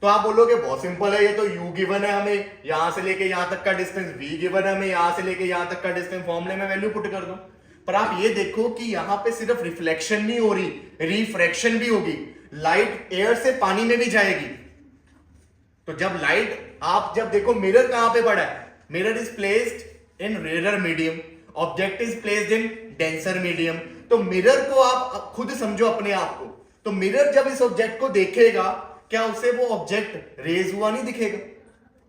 तो आप बोलोगे बहुत सिंपल है, ये तो u गिवन है हमें, यहां से लेके यहां तक का डिस्टेंस v गिवन है हमें, यहां से लेके यहां तक का डिस्टेंस, फॉर्मूले में वैल्यू पुट कर दो। पर आप ये देखो कि यहां पे सिर्फ रिफ्लेक्शन नहीं हो रही, रिफ्रैक्शन भी होगी। लाइट एयर से पानी में भी जाएगी। तो जब लाइट, आप जब देखो मिरर कहां पे पड़ा है, mirror is placed in rare medium, object is placed in denser medium. तो मिरर को आप खुद समझो अपने आप को। तो मिरर जब इस ऑब्जेक्ट को देखेगा, क्या उसे वो ऑब्जेक्ट रेज हुआ नहीं दिखेगा,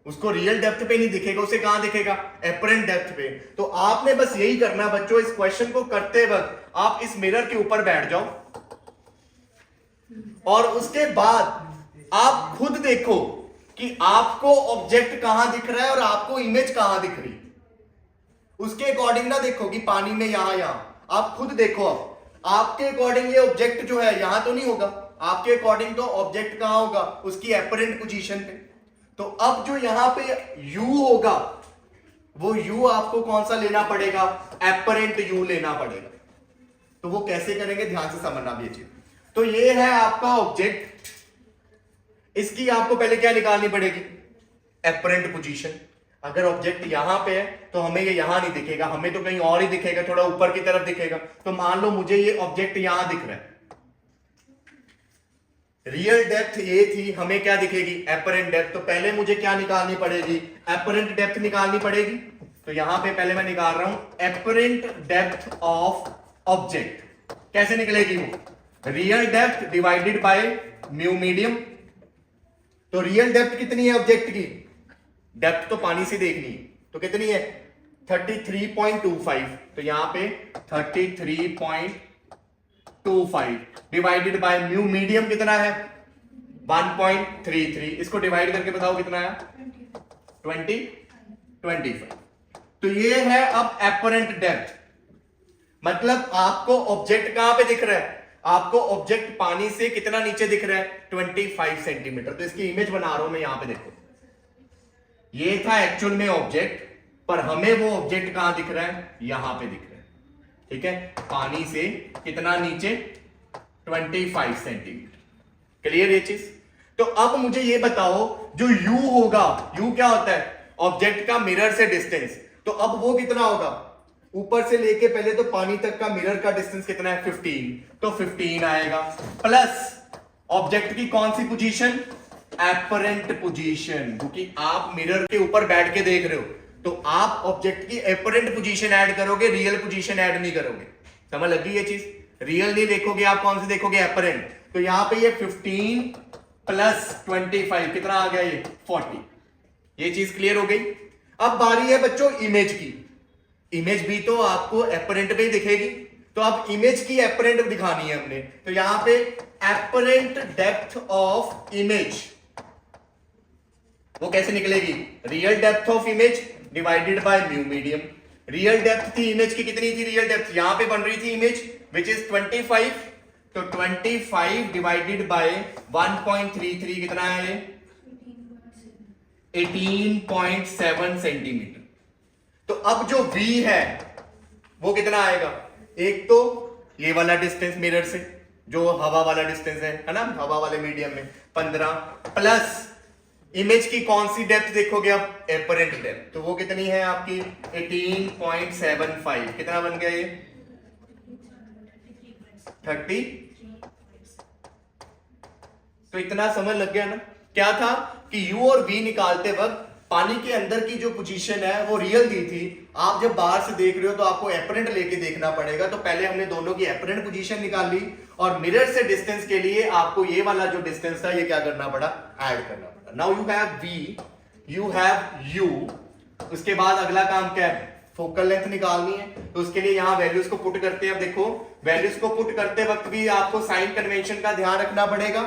उसको रियल डेप्थ पे नहीं दिखेगा, उसे कहां दिखेगा, एपरेंट डेप्थ पे। तो आपने बस यही करना बच्चों, इस क्वेश्चन को करते वक्त आप इस मिरर के ऊपर बैठ जाओ और उसके बाद आप खुद देखो कि आपको ऑब्जेक्ट कहां दिख रहा है और आपको इमेज कहां दिख रही है। उसके अकॉर्डिंग ना देखो कि पानी में यहां, आप खुद देखो। अब आपके अकॉर्डिंग ये ऑब्जेक्ट जो है यहां तो नहीं होगा, आपके अकॉर्डिंग तो ऑब्जेक्ट कहां होगा, उसकी एपरेंट पोजीशन पे। तो अब जो यहां पे u होगा वो u आपको कौन सा लेना पड़ेगा, एपरेंट u लेना पड़ेगा। तो वो कैसे करेंगे, ध्यान से समझना भी ये चीज। तो ये है आपका ऑब्जेक्ट, इसकी आपको पहले क्या निकालनी पड़ेगी, एपरेंट पोजीशन। अगर ऑब्जेक्ट यहां पे है तो हमें ये यहां नहीं दिखेगा, हमें तो कहीं और ही दिखेगा, थोड़ा ऊपर की तरफ दिखेगा। तो मान लो मुझे ये ऑब्जेक्ट यहां दिख रहा है, रियल डेप्थ ये थी, हमें क्या दिखेगी, एपरेंट डेप्थ। तो पहले मुझे क्या निकालनी पड़ेगी, एपरेंट डेप्थ निकालनी पड़ेगी। तो यहां पे पहले मैं निकाल रहा हूं एपरेंट डेप्थ ऑफ ऑब्जेक्ट। कैसे निकलेगी वो, real depth divided by mu medium. तो रियल डेप्थ कितनी है ऑब्जेक्ट की, डेप्थ तो पानी से देखनी है, तो कितनी है 33.25। तो यहां पे 33.25 डिवाइडेड बाय म्यू मीडियम कितना है 1.33। इसको डिवाइड करके बताओ कितना है 25। तो ये है अब एपरेंट डेप्थ। मतलब आपको ऑब्जेक्ट कहां पे दिख रहा है, आपको ऑब्जेक्ट पानी से कितना नीचे दिख रहा है 25 सेंटीमीटर। तो इसकी इमेज बना रहा हूं मैं, यहां पे देखो, ये था एक्चुअल में ऑब्जेक्ट, पर हमें वो ऑब्जेक्ट कहां दिख रहा है, यहां पे दिख रहा है। ठीक है, पानी से कितना नीचे 25 सेंटीमीटर। क्लियर ये चीज। तो अब मुझे ये बताओ जो u होगा, u क्या होता है ऑब्जेक्ट का मिरर से डिस्टेंस। तो अब वो कितना होगा, ऊपर से लेके पहले तो पानी तक का मिरर का डिस्टेंस कितना है 15। तो 15 आएगा, प्लस ऑब्जेक्ट की कौन सी पोजीशन, एपरेंट पोजीशन, क्योंकि आप मिरर के ऊपर बैठ के देख रहे हो, तो आप ऑब्जेक्ट की एपरेंट पोजीशन ऐड करोगे, रियल पोजीशन ऐड नहीं करोगे। समझ लगी ये चीज, रियल नहीं देखोगे आप, कौन सी देखोगे, एपरेंट। तो यहां पे ये 15 प्लस 25 कितना आ गया, ये 40। ये चीज क्लियर हो गई। अब बारी है बच्चों इमेज की। इमेज भी तो आपको एपरेंट पे ही दिखेगी, तो अब इमेज की एपरेंट दिखानी है हमने। तो यहां पे एपरेंट डेप्थ ऑफ इमेज वो कैसे निकलेगी, real depth of image divided by mu medium. Real depth थी इमेज की, कितनी थी रियल डेप्थ, यहां पे बन रही थी इमेज विच इज 25। तो 25 डिवाइडेड बाय 1.33 कितना है 18.7 सेंटीमीटर। तो अब जो v है वो कितना आएगा, एक तो ये वाला डिस्टेंस मिरर से, जो हवा वाला डिस्टेंस है ना, हवा वाले मीडियम में 15, प्लस इमेज की कौन सी डेप्थ देखोगे आप, एपरेंट डेप्थ। तो वो कितनी है आपकी 18.75। कितना बन गया ये 30। तो इतना समझ लग गया ना। क्या था कि u और v निकालते वक्त पानी के अंदर की जो पोजीशन है वो रियल दी थी, आप जब बाहर से देख रहे हो तो आपको एपरेंट लेके देखना पड़ेगा। तो पहले हमने दोनों की एपरेंट पोजीशन निकाल ली, और मिरर से डिस्टेंस के लिए आपको ये वाला जो डिस्टेंस था ये क्या करना पड़ा, ऐड करना पड़ा। Now you have v, you have u। उसके बाद अगला काम क्या है, फोकल लेंथ निकालनी है। तो उसके लिए यहां वैल्यूज को पुट करते हैं। अब देखो वैल्यूज को पुट करते वक्त भी आपको साइन कन्वेंशन का ध्यान रखना पड़ेगा।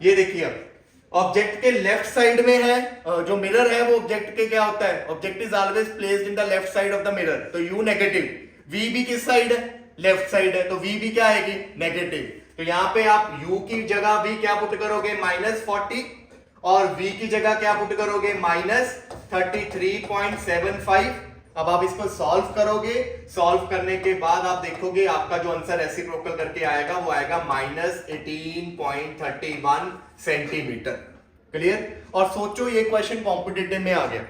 ये देखिए, अब ऑब्जेक्ट के लेफ्ट साइड में है, जो मिरर है वो ऑब्जेक्ट के क्या होता है, object is always placed in the left side of the mirror. तो u नेगेटिव, v भी किस साइड है, लेफ्ट साइड है, तो v भी क्या आएगी, नेगेटिव। तो यहां पे आप u की जगह भी क्या पुट करोगे, -40, और v की जगह क्या पुट करोगे, -33.75। अब आप इसको सॉल्व करोगे, सॉल्व करने के बाद आप देखोगे आपका जो आंसर रेसिप्रोकल करके आएगा वो आएगा -18.31 सेंटीमीटर। क्लियर। और सोचो ये क्वेश्चन कॉम्पिटिटिव में आ गया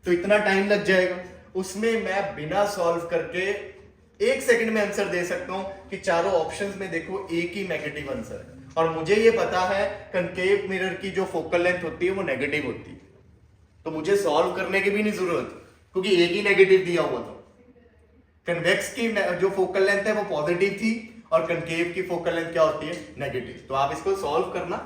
तो इतना टाइम लग जाएगा, उसमें मैं बिना सॉल्व करके 1 सेकंड में आंसर दे सकता हूं कि चारों ऑप्शंस में देखो एक ही नेगेटिव आंसर है, और मुझे ये पता है कनकेव मिरर की जो फोकल लेंथ होती है वो नेगेटिव होती है, तो मुझे सॉल्व करने की भी नहीं जरूरत क्योंकि एक ही नेगेटिव दिया हुआ था। कन्वेक्स की जो फोकल लेंथ है वो पॉजिटिव थी और कनकेव की फोकल लेंथ क्या होती है, नेगेटिव। तो आप इसको सॉल्व करना,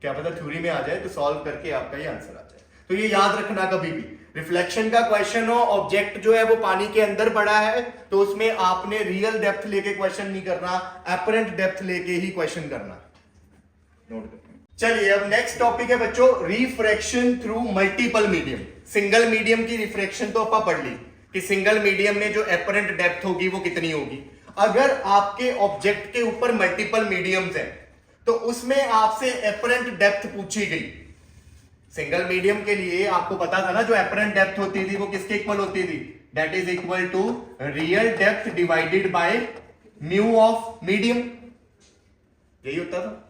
क्या पता थ्योरी में आ जाए, तो सॉल्व करके आपका ये आंसर आ जाए। तो ये याद रखना, कभी भी रिफ्लेक्शन का क्वेश्चन हो, ऑब्जेक्ट जो है वो पानी के अंदर पड़ा है, तो उसमें आपने रियल डेप्थ लेके क्वेश्चन नहीं करना, एपरेंट डेप्थ लेके ही क्वेश्चन करना। नोट करें। चलिए अब नेक्स्ट टॉपिक है बच्चों, refraction through multiple medium. Single medium की रिफ्रैक्शन तो आप पढ़ ली कि सिंगल मीडियम में जो एपरेंट डेप्थ होगी वो कितनी होगी। अगर आपके ऑब्जेक्ट के ऊपर मल्टीपल मीडियम्स हैं तो उसमें आपसे एपरेंट डेप्थ पूछी गई। सिंगल मीडियम के लिए आपको पता था ना, जो एपरेंट डेप्थ होती थी वो किसके इक्वल होती थी, that is equal to real depth divided by mu of medium, यही होता था।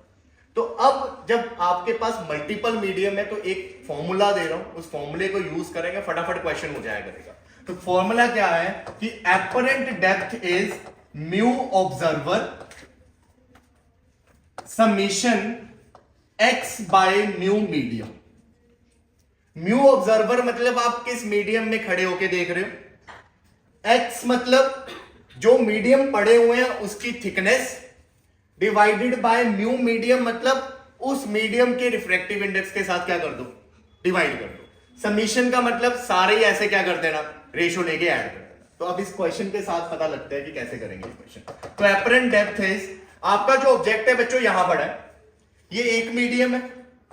तो अब जब आपके पास मल्टीपल मीडियम है तो एक फॉर्मूला दे रहा हूं, उस फॉर्मूले को यूज करेंगे, फटाफट क्वेश्चन हो जाया करेगा। तो फॉर्मूला क्या है कि apparent depth is mu observer summation x bye mu medium. Mu observer मतलब आप किस मीडियम में खड़े होके देख रहे हो, एक्स मतलब जो मीडियम पड़े हुए हैं उसकी thickness, divided by mu medium मतलब उस मीडियम के रिफ्रैक्टिव इंडेक्स के साथ क्या कर दो, डिवाइड कर दो। समीशन का मतलब सारे ही ऐसे क्या कर देना, रेशो लेके ऐड कर देना। तो अब इस क्वेश्चन के साथ पता लगता है कि कैसे करेंगे क्वेश्चन। तो एपरेंट डेप्थ इज, आपका जो ऑब्जेक्ट है बच्चों यहां पड़ा है, ये एक मीडियम है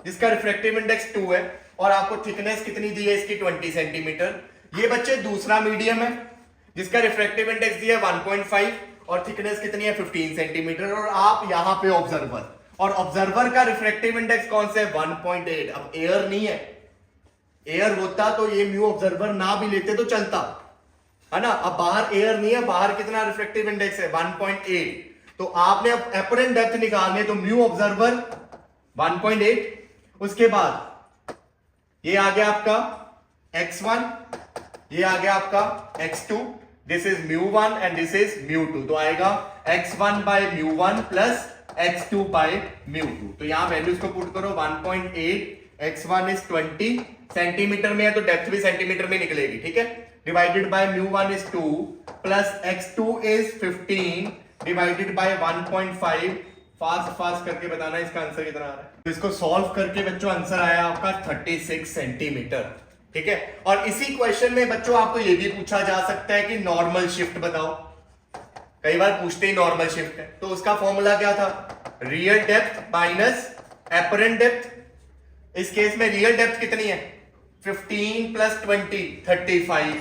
जिसका रिफ्रैक्टिव इंडेक्स 2 है और आपको थिकनेस कितनी दी है इसकी, 20 सेंटीमीटर। ये बच्चे दूसरा मीडियम है जिसका रिफ्रैक्टिव इंडेक्स दिया है 1.5 और थिकनेस कितनी है 15 सेंटीमीटर, और आप यहां पे ऑब्जर्वर, और ऑब्जर्वर का रिफ्रैक्टिव इंडेक्स कौन सा है, 1.8। अब एयर नहीं है, एयर होता तो ये म्यू ऑब्जर्वर ना भी लेते तो चलता है ना। अब बाहर एयर नहीं है, बाहर कितना रिफ्रैक्टिव इंडेक्स है 1.8। तो आपने अब एपरेंट डेप्थ निकालनी है, तो म्यू ऑब्जर्वर 1.8, उसके बाद ये आ गया आपका x1, ये आ गया आपका x2, this is μ1 and this is μ2। तो आएगा x1 bye μ1 plus x2 bye μ2। तो यहां वैल्यूज को पुट करो, 1.8, x1 इज 20 सेंटीमीटर में है तो डेप्थ भी सेंटीमीटर में निकलेगी, ठीक है, divided by μ1 is 2 plus x2 is 15 divided by 1.5। Fast करके बताना इसका आंसर कितना आ रहा है। तो इसको सॉल्व करके बच्चों आंसर आया आपका 36 सेंटीमीटर, ठीक है। और इसी क्वेश्चन में बच्चों आपको यह भी पूछा जा सकता है कि नॉर्मल शिफ्ट बताओ, कई बार पूछते ही नॉर्मल शिफ्ट है। तो उसका फॉर्मूला क्या था, real depth minus apparent depth. इस केस में रियल डेप्थ कितनी है 15 प्लस 20 35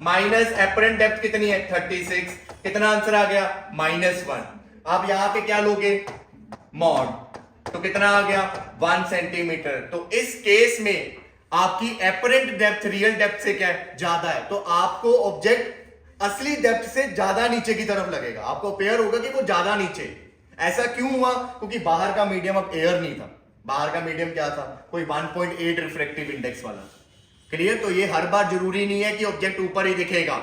माइनस एपरेंट डेप्थ कितनी है 36, कितना आंसर आ गया -1। आप यहां पे क्या लोगे, मॉड, तो कितना आ गया 1 सेंटीमीटर। तो इस केस में आपकी एपरेंट डेप्थ रियल डेप्थ से क्या है, ज्यादा है, तो आपको ऑब्जेक्ट असली डेप्थ से ज्यादा नीचे की तरफ लगेगा, आपको पेयर होगा कि वो ज्यादा नीचे। ऐसा क्यों हुआ, क्योंकि बाहर का मीडियम अब एयर नहीं था, बाहर का मीडियम क्या था, कोई 1.8 रिफ्रैक्टिव इंडेक्स वाला। क्लियर। तो ये हर बार जरूरी नहीं है कि ऑब्जेक्ट ऊपर ही दिखेगा।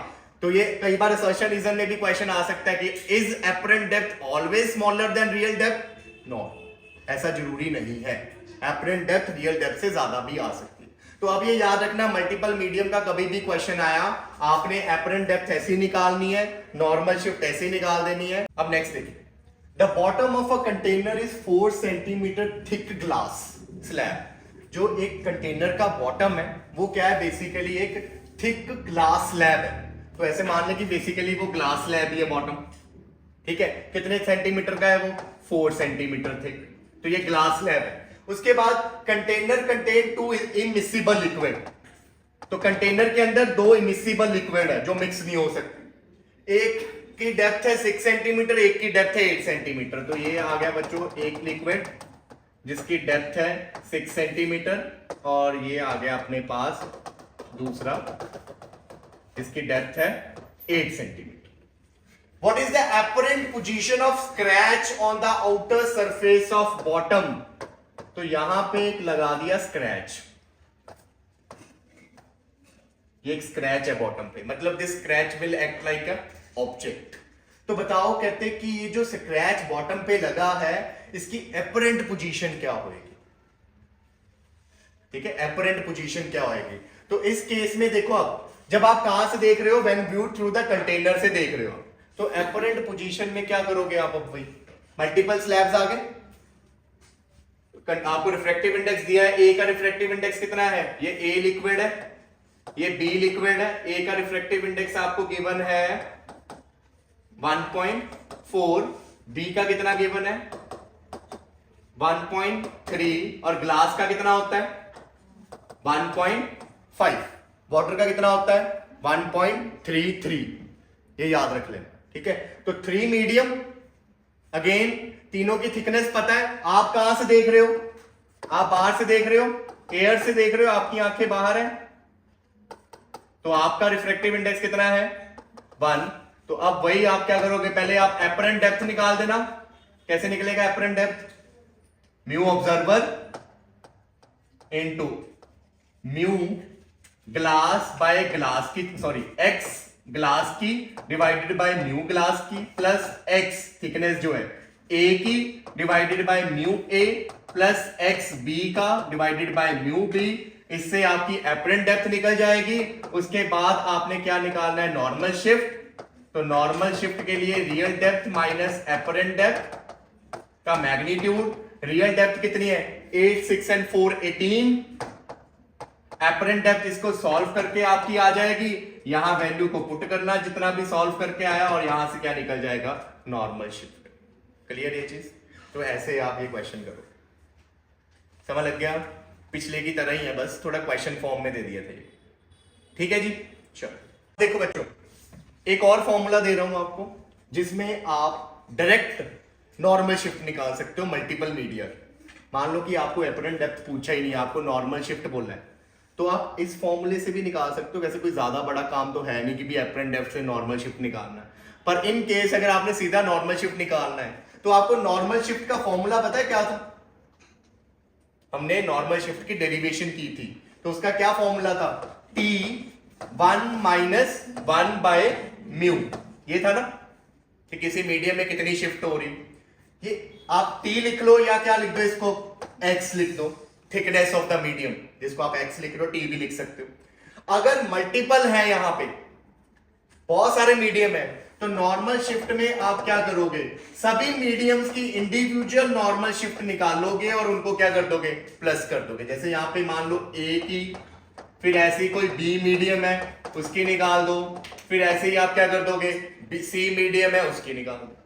तो ये कई बार असर्शन रीजन में भी क्वेश्चन आ सकता है कि is apparent depth always smaller than real depth, no, ऐसा जरूरी नहीं है, एपरेंट डेप्थ रियल डेप्थ से ज्यादा भी आ सकती है। तो अब ये याद रखना, मल्टीपल मीडियम का कभी भी क्वेश्चन आया, आपने एपरेंट डेप्थ ऐसी निकालनी है, नॉर्मल शिफ्ट ऐसी निकाल देनी है। अब नेक्स्ट देखिए, the bottom of a container is 4 centimetre thick glass slab. जो एक कंटेनर का बॉटम है वो क्या है, बेसिकली एक थिक ग्लास स्लैब है। तो ऐसे मान ले कि बेसिकली वो ग्लास स्लैब ही है बॉटम, ठीक है, कितने सेंटीमीटर का है वो 4 सेंटीमीटर थिक, तो ये ग्लास स्लैब है। उसके बाद कंटेनर कंटेन 2 इमिसिबल लिक्विड, तो कंटेनर के अंदर 2 इमिसिबल लिक्विड है जो मिक्स नहीं हो सकते। एक की डेप्थ है 6 सेंटीमीटर, एक की डेप्थ है 8 सेंटीमीटर। तो ये आ गया बच्चों एक लिक्विड जिसकी डेप्थ है 6 सेंटीमीटर, और ये आ गया अपने पास दूसरा इसकी डेप्थ है 8 centimetre. What is the apparent position of scratch on the outer surface of bottom? तो यहां पे एक लगा दिया स्क्रैच, ये एक स्क्रैच है बॉटम पे, मतलब this scratch will act like a object. तो बताओ, कहते कि ये जो स्क्रैच बॉटम पे लगा है इसकी एपरेंट पोजीशन क्या होगी, ठीक है, एपरेंट पोजीशन क्या होगी। तो इस केस में देखो, अब जब आप कहां से देख रहे हो, when view through the container से देख रहे हो, तो एपरेंट पोजीशन में क्या करोगे आप, अब वही मल्टीपल स्लैब्स आ गए, आपको रिफ्रैक्टिव इंडेक्स दिया है, ए का रिफ्रैक्टिव इंडेक्स कितना है, ये ए लिक्विड है, ये बी लिक्विड है, ए का रिफ्रैक्टिव इंडेक्स आपको गिवन है 1.4, बी का कितना गिवन है 1.3, और ग्लास का कितना होता है 1.5, वाटर का कितना होता है 1.33, ये याद रख लेना, ठीक है। तो 3 मीडियम अगेन तीनों की थिकनेस पता है, आप कहां से देख रहे हो, आप बाहर से देख रहे हो, एयर से देख रहे हो, आपकी आंखें बाहर है, तो आपका रिफ्रैक्टिव इंडेक्स कितना है 1। तो अब वही आप क्या करोगे, पहले आप एपरेंट डेप्थ निकाल देना। कैसे निकलेगा apparent depth, mu observer into mu glass by glass की, सॉरी एक्स ग्लास की डिवाइडेड बाय म्यू ग्लास की प्लस एक्स थिकनेस जो है ए की divided by mu A plus x B का डिवाइडेड बाय म्यू बी। इससे आपकी apparent depth निकल जाएगी। उसके बाद आपने क्या निकालना है, नॉर्मल शिफ्ट। तो नॉर्मल शिफ्ट के लिए real depth minus apparent depth का मैग्नीट्यूड। रियल डेप्थ कितनी है 8, 6 एंड 4 18। एपरेंट डेप्थ इसको सॉल्व करके आपकी आ जाएगी, यहां वैल्यू को पुट करना जितना भी सॉल्व करके आया, और यहां से क्या निकल जाएगा नॉर्मल शिफ्ट। क्लियर ये चीज। तो ऐसे आप ये क्वेश्चन करो, समझ लग गया, पिछले की तरह ही है, बस थोड़ा क्वेश्चन फॉर्म में दे दिया था ये। ठीक है जी, चलो देखो बच्चों, एक और फॉर्मूला दे रहा हूं आपको जिसमें आप डायरेक्ट नॉर्मल शिफ्ट निकाल सकते हो मल्टीपल मीडिया। मान लो कि आपको एपरेंट डेप्थ पूछा ही नहीं, आपको नॉर्मल शिफ्ट बोलना है, तो आप इस फॉर्मूले से भी निकाल सकते हो। वैसे कोई ज्यादा बड़ा काम तो है नहीं कि भी एपरेंट डेप्थ से नॉर्मल शिफ्ट निकालना है, पर इन केस अगर आपने सीधा नॉर्मल शिफ्ट निकालना है तो आपको नॉर्मल शिफ्ट का फॉर्मूला पता है क्या था, हमने नॉर्मल शिफ्ट की डेरिवेशन की थी, तो उसका क्या फॉर्मूला था, T1 माइनस 1 बाय म्यू, ये था ना कि किसी मीडियम में कितनी शिफ्ट हो रही। ये आप T लिख लो या क्या लिख दो, इसको X लिख दो, थिकनेस ऑफ द मीडियम, जिसको आप X लिख लो, T भी लिख सकते हो। अगर मल्टीपल है, यहां पे बहुत सारे मीडियम है, तो नॉर्मल शिफ्ट में आप क्या करोगे, सभी मीडियम्स की इंडिविजुअल नॉर्मल शिफ्ट निकालोगे और उनको क्या कर दोगे, प्लस कर दोगे। जैसे यहां पे मान लो A की, फिर ऐसे ही कोई B मीडियम है उसकी निकाल दो, फिर ऐसे ही आप क्या कर दोगे, C मीडियम है उसकी निकाल दो।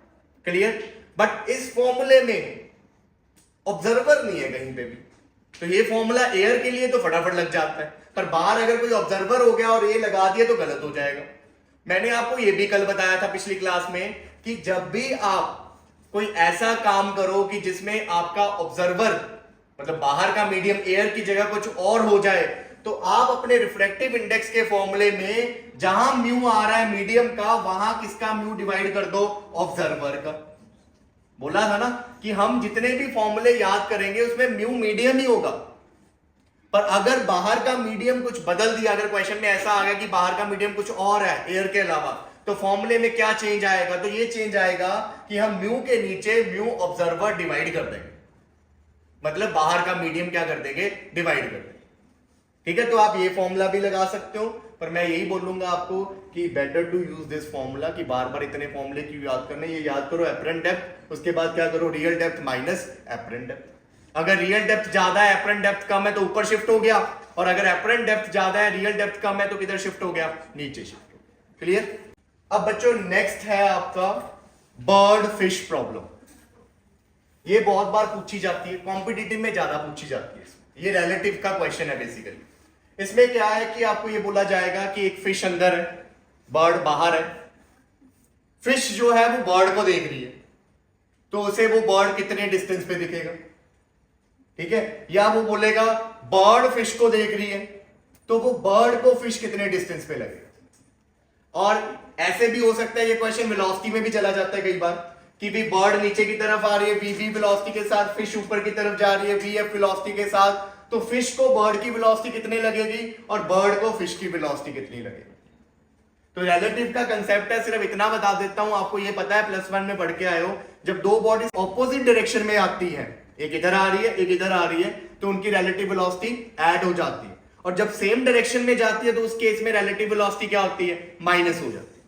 क्लियर। बट इस फॉर्मूले में ऑब्जर्वर नहीं है कहीं पे भी, तो ये फॉर्मूला एयर के लिए तो फटाफट लग जाता है, पर बाहर अगर कोई ऑब्जर्वर हो गया और ये लगा दिया तो गलत हो जाएगा। मैंने आपको ये भी कल बताया था पिछली क्लास में कि जब भी आप कोई ऐसा काम करो कि जिसमें आपका ऑब्जर्वर मतलब बाहर का मीडियम एयर की जगह कुछ और हो जाए, तो आप अपने रिफ्रैक्टिव इंडेक्स के फॉर्मूले में जहां म्यू आ रहा है मीडियम का, वहां किसका म्यू डिवाइड कर दो, ऑब्जर्वर का। बोला था ना कि हम जितने भी फॉर्मूले याद करेंगे उसमें म्यू मीडियम ही होगा, पर अगर बाहर का मीडियम कुछ बदल दिया, अगर क्वेश्चन में ऐसा आ गया कि बाहर का मीडियम कुछ और है एयर के अलावा, तो फॉर्मूले में क्या चेंज आएगा, तो ये चेंज आएगा कि हम म्यू के नीचे म्यू ऑब्जर्वर डिवाइड कर देंगे, मतलब बाहर का मीडियम क्या कर देंगे, डिवाइड कर देंगे। ठीक है, तो आप ये फॉर्मूला भी लगा सकते हो, पर मैं यही बोलूंगा आपको कि better to use this formula, कि बार बार इतने फॉर्मूले क्यों याद करने, ये याद करो एपरेंट डेप्थ, उसके बाद क्या करो, real depth minus apparent depth. अगर रियल डेप्थ ज्यादा है एपरेंट डेप्थ कम है तो ऊपर शिफ्ट हो गया, और अगर एपरेंट डेप्थ ज्यादा है रियल डेप्थ कम है तो किधर शिफ्ट हो गया, नीचे शिफ्ट हो गया। क्लियर। अब बच्चों नेक्स्ट है आपका बर्ड फिश प्रॉब्लम। ये बहुत बार पूछी जाती है, कॉम्पिटिटिव में ज्यादा पूछी जाती है। ये रिलेटिव का क्वेश्चन है बेसिकली। इसमें क्या है कि आपको ये बोला जाएगा कि एक फिश अंदर है, बर्ड बाहर है। फिश जो है वो बर्ड को देख रही है, तो उसे वो बर्ड कितने डिस्टेंस पे दिखेगा, ठीक है, या वो बोलेगा बर्ड फिश को देख रही है, तो वो बर्ड को फिश कितने डिस्टेंस पे लगेगा। और ऐसे भी हो सकता है ये क्वेश्चन वेलोसिटी में भी चला जाता है कई बार, कि भी बर्ड नीचे की तरफ आ रही है वी वेलोसिटी के साथ, फिश ऊपर की तरफ जा रही है वी वेलोसिटी के साथ, तो फिश को बर्ड की वेलोसिटी कितनी लगेगी और बर्ड को फिश की वेलोसिटी कितनी लगेगी। तो रिलेटिव का कंसेप्ट है, सिर्फ इतना बता देता हूं, आपको ये पता है +1 में पढ़ के आए हो, जब दो बॉडीज ऑपोजिट डायरेक्शन में आती हैं, एक इधर आ रही है एक इधर आ रही है, तो उनकी रिलेटिव वेलोसिटी ऐड हो जाती है, और जब सेम डायरेक्शन में जाती है तो उस केस में रिलेटिव वेलोसिटी क्या होती है, माइनस हो जाती है।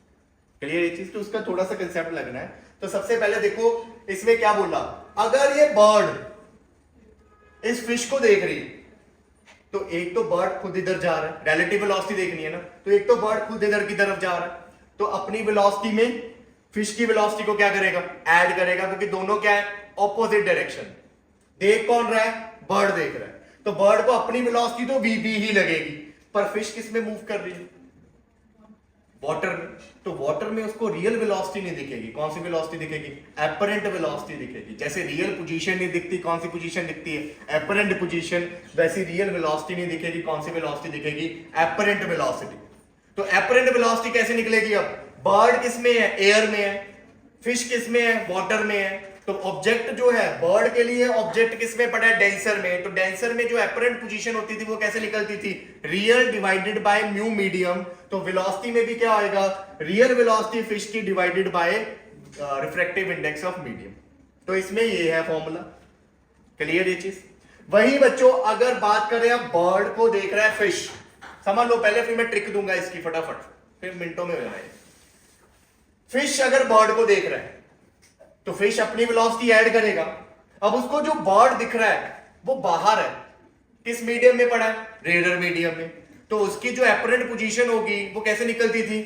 क्लियर ये चीज, तो उसका थोड़ा सा कंसेप्ट लगना है। तो सबसे पहले देखो इसमें क्या बोला, अगर ये बर्ड इस फिश को देख रही है, तो एक तो बर्ड खुद इधर जा रहा है, रिलेटिव वेलोसिटी देखनी है ना, तो एक तो बर्ड खुद इधर की तरफ जा रहा है, तो अपनी वेलोसिटी में फिश की वेलोसिटी को क्या करेगा, ऐड करेगा, क्योंकि दोनों क्या है, ऑपोजिट डायरेक्शन। देख कौन रहा है, बर्ड देख रहा है, तो बर्ड को अपनी वेलोसिटी तो वी ही लगेगी, पर फिश किस में मूव कर रही है, वाटर में, तो वाटर में उसको रियल वेलोसिटी नहीं दिखेगी। कौन सी वेलोसिटी दिखेगी? एपरेंट वेलोसिटी दिखेगी। जैसे रियल पोजीशन नहीं दिखती, कौन सी पोजीशन दिखती है? Apparent position. वैसी रियल वेलोसिटी नहीं दिखेगी, कौन सी वेलोसिटी दिखेगी? Apparent velocity. तो एपरेंट वेलोसिटी कैसे निकलेगी? अब बर्ड किस में है? एयर में है। फिश किस में है? वाटर में है। तो ऑब्जेक्ट जो है बर्ड के लिए ऑब्जेक्ट किस में पड़ा है? डेंसर में। तो डेंसर में जो एपरेंट पोजीशन होती थी वो कैसे निकलती थी? Real divided by mu medium. तो वेलोसिटी में भी क्या आएगा? रियल वेलोसिटी फिश की divided bye refractive index of medium. तो इसमें ये है फॉर्मूला। क्लियर ये चीज? वही बच्चों अगर बात करें अब बर्ड को देख रहा है फिश, समझ लो पहले, फिर मैं ट्रिक दूंगा इसकी फटाफट, फिर मिनटों में हो जाएगा। फिश अगर बर्ड को देख रहा है तो फिश अपनी वेलोसिटी ऐड करेगा। अब उसको जो बर्ड दिख रहा है वो बाहर है, किस मीडियम में पड़ा है? रेयर मीडियम में। तो उसकी जो एपरेंट पोजीशन होगी वो कैसे निकलती थी?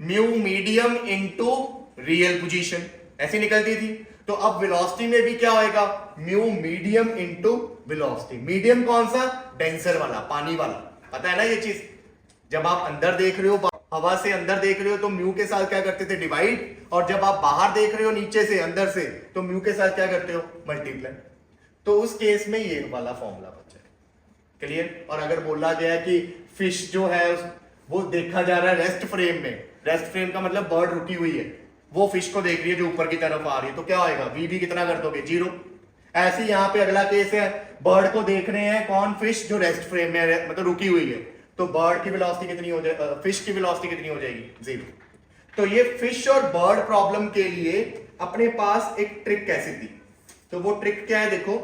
Mu medium into real position, ऐसी निकलती थी। तो अब वेलोसिटी में भी क्या होएगा? Mu medium into velocity. Medium कौन सा? डेंसर वाला, पानी वाला। पता है ना ये चीज? जब आप अंदर देख रहे हो, हवा से अंदर देख रहे हो तो म्यू के साथ क्या करते थे? डिवाइड। और जब आप बाहर देख रहे हो नीचे से अंदर से, तो म्यू के साथ क्या करते हो? मल्टीप्लाई। तो उस केस में ये वाला फॉर्मूला बचा है। क्लियर? और अगर बोला गया है कि फिश जो है वो देखा जा रहा है रेस्ट फ्रेम में, रेस्ट फ्रेम का मतलब बर्ड रुकी हुई है, वो फिश को देख रही है जो ऊपर की तरफ आ रही है, तो क्या आएगा? वी भी कितना कर दोगे? 0। ऐसे यहां पे अगला केस है, बर्ड को देख रहे हैं कौन? फिश जो रेस्ट फ्रेम में मतलब रुकी हुई है, तो बर्ड की वेलोसिटी कितनी हो जाएगी? फिश की वेलोसिटी कितनी हो जाएगी? 0। तो ये फिश और बर्ड प्रॉब्लम के लिए अपने पास एक ट्रिक कैसे थी, तो वो ट्रिक क्या है? देखो,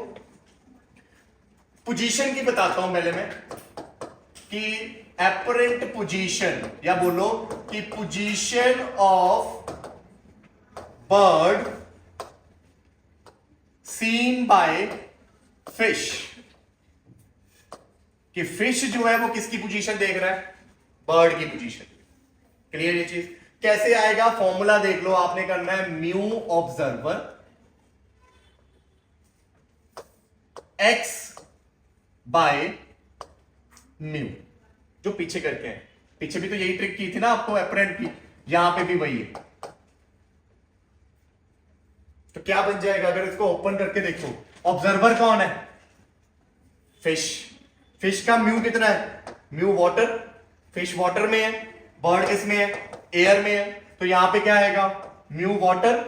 पोजीशन की बताता हूं पहले मैं, कि एपरेंट पोजीशन, या बोलो कि position of bird seen by fish, कि फिश जो है वो किसकी पोजीशन देख रहा है? बर्ड की पोजीशन। क्लियर ये चीज? कैसे आएगा? फॉर्मूला देख लो, आपने करना है mu observer x by mu, जो पीछे करके है। पीछे भी तो यही ट्रिक की थी ना आपको एपरेंट की, यहां पे भी वही है। तो क्या बन जाएगा अगर इसको ओपन करके देखो? ऑब्जर्वर कौन है? फिश। फिश का म्यू कितना है? Mu water. फिश वाटर में है, बर्ड किस में है? एयर में है। तो यहां पे क्या आएगा? म्यू वाटर,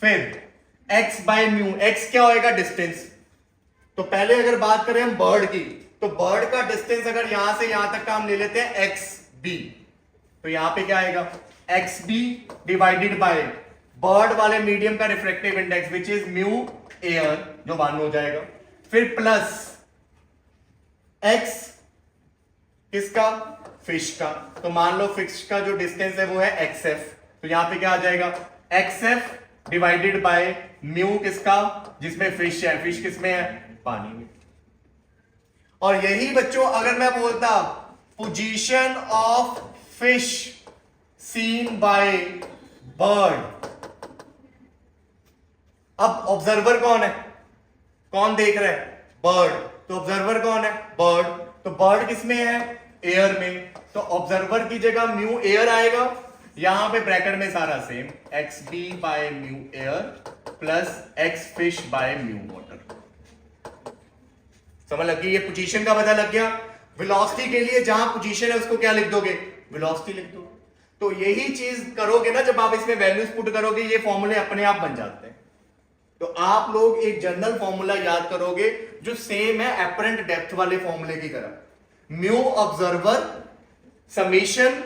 फिर एक्स बाय म्यू। एक्स क्या होएगा? डिस्टेंस। तो पहले अगर बात करें हम बर्ड की, तो बर्ड का डिस्टेंस अगर यहां से यहां तक का हम ले लेते हैं एक्स बी, तो यहां पे क्या आएगा? X B divided by bird वाले मीडियम का refractive index which is mu air, जो 1 हो जाएगा। फिर प्लस एक्स किसका? फिश का। तो मान लो फिश का जो डिस्टेंस है वो है एक्स एफ, तो यहां पे क्या आ जाएगा? X F divided by mu किसका? जिसमें फिश है। फिश किसमें है? पानी में। और यही बच्चों अगर मैं बोलता position of fish seen by bird, अब ऑब्जर्वर कौन है? कौन देख रहा है? बर्ड। तो ऑब्जर्वर कौन है? बर्ड। तो बर्ड किसमें है? एयर में। तो ऑब्जर्वर की जगह म्यू एयर आएगा, यहां पे ब्रैकेट में सारा same, x B by mu air plus x fish by mu water. समझ लग गई? ये पोजीशन का पता लग गया। वेलोसिटी के लिए जहां पोजीशन है उसको क्या लिख दोगे? वेलोसिटी लिख दो। तो यही चीज करोगे ना जब आप इसमें वैल्यूज पुट करोगे, ये फॉर्मूले अपने आप बन जाते हैं। तो आप लोग एक जनरल फॉर्मूला याद करोगे जो सेम है एपरेंट डेप्थ वाले फॉर्मूले की तरह, म्यू ऑब्जर्वर समेशन,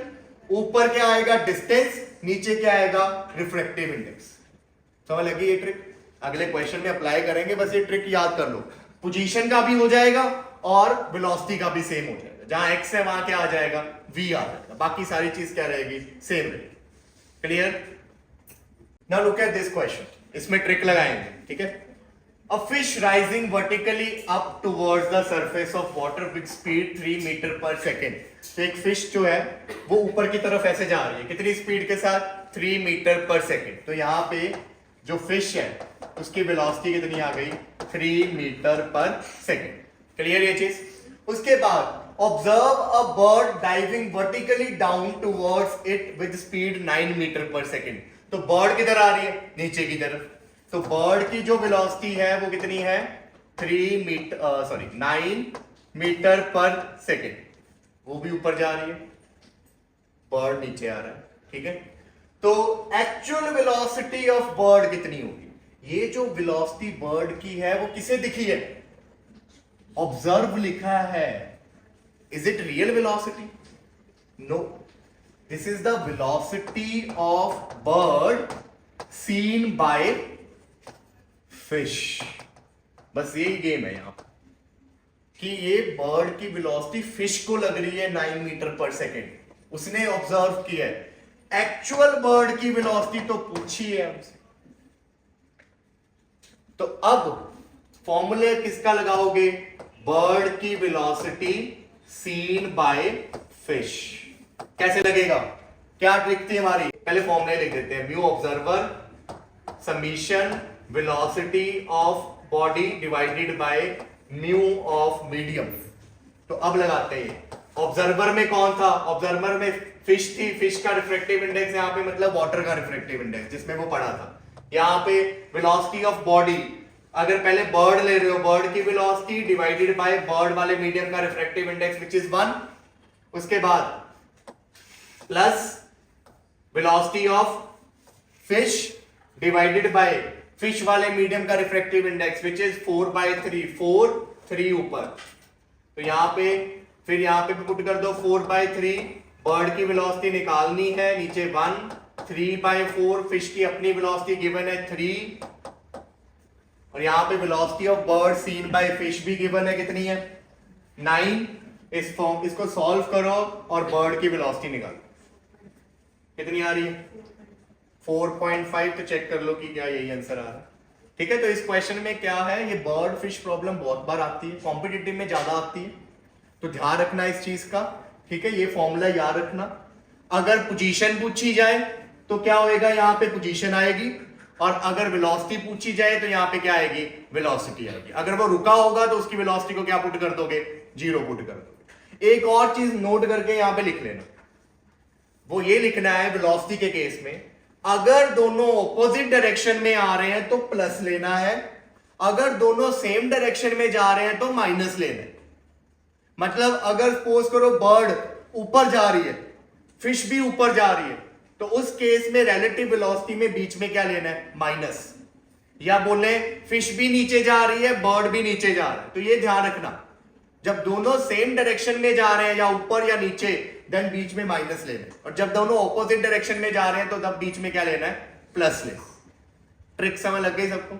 ऊपर क्या आएगा? डिस्टेंस, नीचे क्या आएगा? Refractive index. समझ लगी ये ट्रिक? अगले क्वेश्चन में अप्लाई करेंगे, बस ये ट्रिक याद कर लो। पोजीशन का भी हो जाएगा और वेलोसिटी का भी सेम हो जाएगा। जहां एक्स है वहां क्या आ जाएगा? वी आ जाएगा। बाकी सारी चीज क्या रहेगी? सेम रहेगी। Clear? Now look at this question. इसमें ट्रिक लगाएंगे, ठीक है? A fish rising vertically up towards the surface of water with speed 3 metre per second. तो एक फिश जो है वो ऊपर की तरफ ऐसे जा रही है, कितनी स्पीड के साथ? 3 मीटर पर सेकेंड। तो यहां पे जो फिश है उसकी वेलोसिटी कितनी आ गई? 3 मीटर पर सेकेंड। क्लियर ये चीज? उसके बाद observe a bird diving vertically down towards it with speed 9 metre per second. तो बर्ड किधर आ रही है? नीचे की तरफ। तो बर्ड की जो वेलोसिटी है वो कितनी है? 9 मीटर पर सेकेंड। वो भी ऊपर जा रही है, बर्ड नीचे आ रहा है, ठीक है। तो एक्चुअल वेलोसिटी ऑफ बर्ड कितनी होगी? ये जो वेलोसिटी बर्ड की है वो किसे दिखी है? ऑब्जर्व लिखा है। Is it real velocity? No, this is the velocity of bird seen by fish. बस यही गेम है यहां पर कि ये बर्ड की वेलोसिटी फिश को लग रही है 9 मीटर पर सेकेंड, उसने ऑब्जर्व किया है। एक्चुअल बर्ड की वेलोसिटी तो पूछी है हमसे। तो अब फॉर्मूले किसका लगाओगे? बर्ड की वेलोसिटी सीन बाय फिश। कैसे लगेगा? क्या ट्रिक थी हमारी? पहले फॉर्मूले लिख देते हैं। Mu observer summation velocity of body divided by mu of medium. तो अब लगाते हैं। ऑब्जर्वर में कौन था? ऑब्जर्वर में फिश थी। फिश का रिफ्रैक्टिव इंडेक्स यहां पे मतलब वाटर का रिफ्रैक्टिव इंडेक्स जिसमें वो पड़ा था। यहां पे वेलोसिटी ऑफ बॉडी, अगर पहले बर्ड ले रहे हो, बर्ड की वेलोसिटी डिवाइडेड बाय बर्ड वाले मीडियम का रिफ्रैक्टिव इंडेक्स विच इज 1, उसके बाद plus velocity of fish divided by fish वाले मीडियम का रिफ्रैक्टिव इंडेक्स विच इज 4/3, 4 3 ऊपर। तो यहां पे फिर यहां पे भी पुट कर दो 4/3। बर्ड की वेलोसिटी निकालनी है, नीचे 1, 3/4 फिश की अपनी वेलोसिटी गिवन है 3, और यहां पे velocity of bird seen by fish भी गिवन है, कितनी है? 9। इसको सॉल्व करो और बर्ड की वेलोसिटी निकालो, कितनी आ रही है? 4.5। तो चेक कर लो कि क्या यही आंसर आ रहा है, ठीक है। तो इस क्वेश्चन में क्या है, ये बर्ड फिश प्रॉब्लम बहुत बार आती है, कॉम्पिटिटिव में ज्यादा आती है, तो ध्यान रखना इस चीज का, ठीक है। ये फॉर्मूला याद रखना। अगर पोजीशन पूछी जाए तो क्या होएगा? यहां पे पोजीशन आएगी, और अगर वेलोसिटी पूछी जाए तो यहां पे क्या आएगी? वेलोसिटी आएगी। अगर वो रुका होगा तो उसकी वेलोसिटी को क्या पुट कर दोगे? 0 पुट कर दोगे। एक और चीज नोट करके यहां पे लिख लेना, वो ये लिखना है वेलोसिटी के केस में, अगर दोनों ऑपोजिट डायरेक्शन में आ रहे हैं तो प्लस लेना है, अगर दोनों सेम डायरेक्शन में जा रहे हैं तो माइनस लेना है। मतलब अगर सपोज करो बर्ड ऊपर जा रही है, फिश भी ऊपर जा रही है, तो उस केस में रिलेटिव वेलोसिटी में बीच में क्या लेना है? माइनस। या बोले फिश भी नीचे जा रही है, बर्ड भी नीचे जा रहा है, तो ये ध्यान रखना, जब दोनों सेम डायरेक्शन में जा रहे हैं या ऊपर या नीचे, देन बीच में माइनस लेना है, और जब दोनों ऑपोजिट डायरेक्शन में जा रहे हैं तो तब बीच में क्या लेना है? प्लस लेना। ट्रिक समझ लग गई सबको?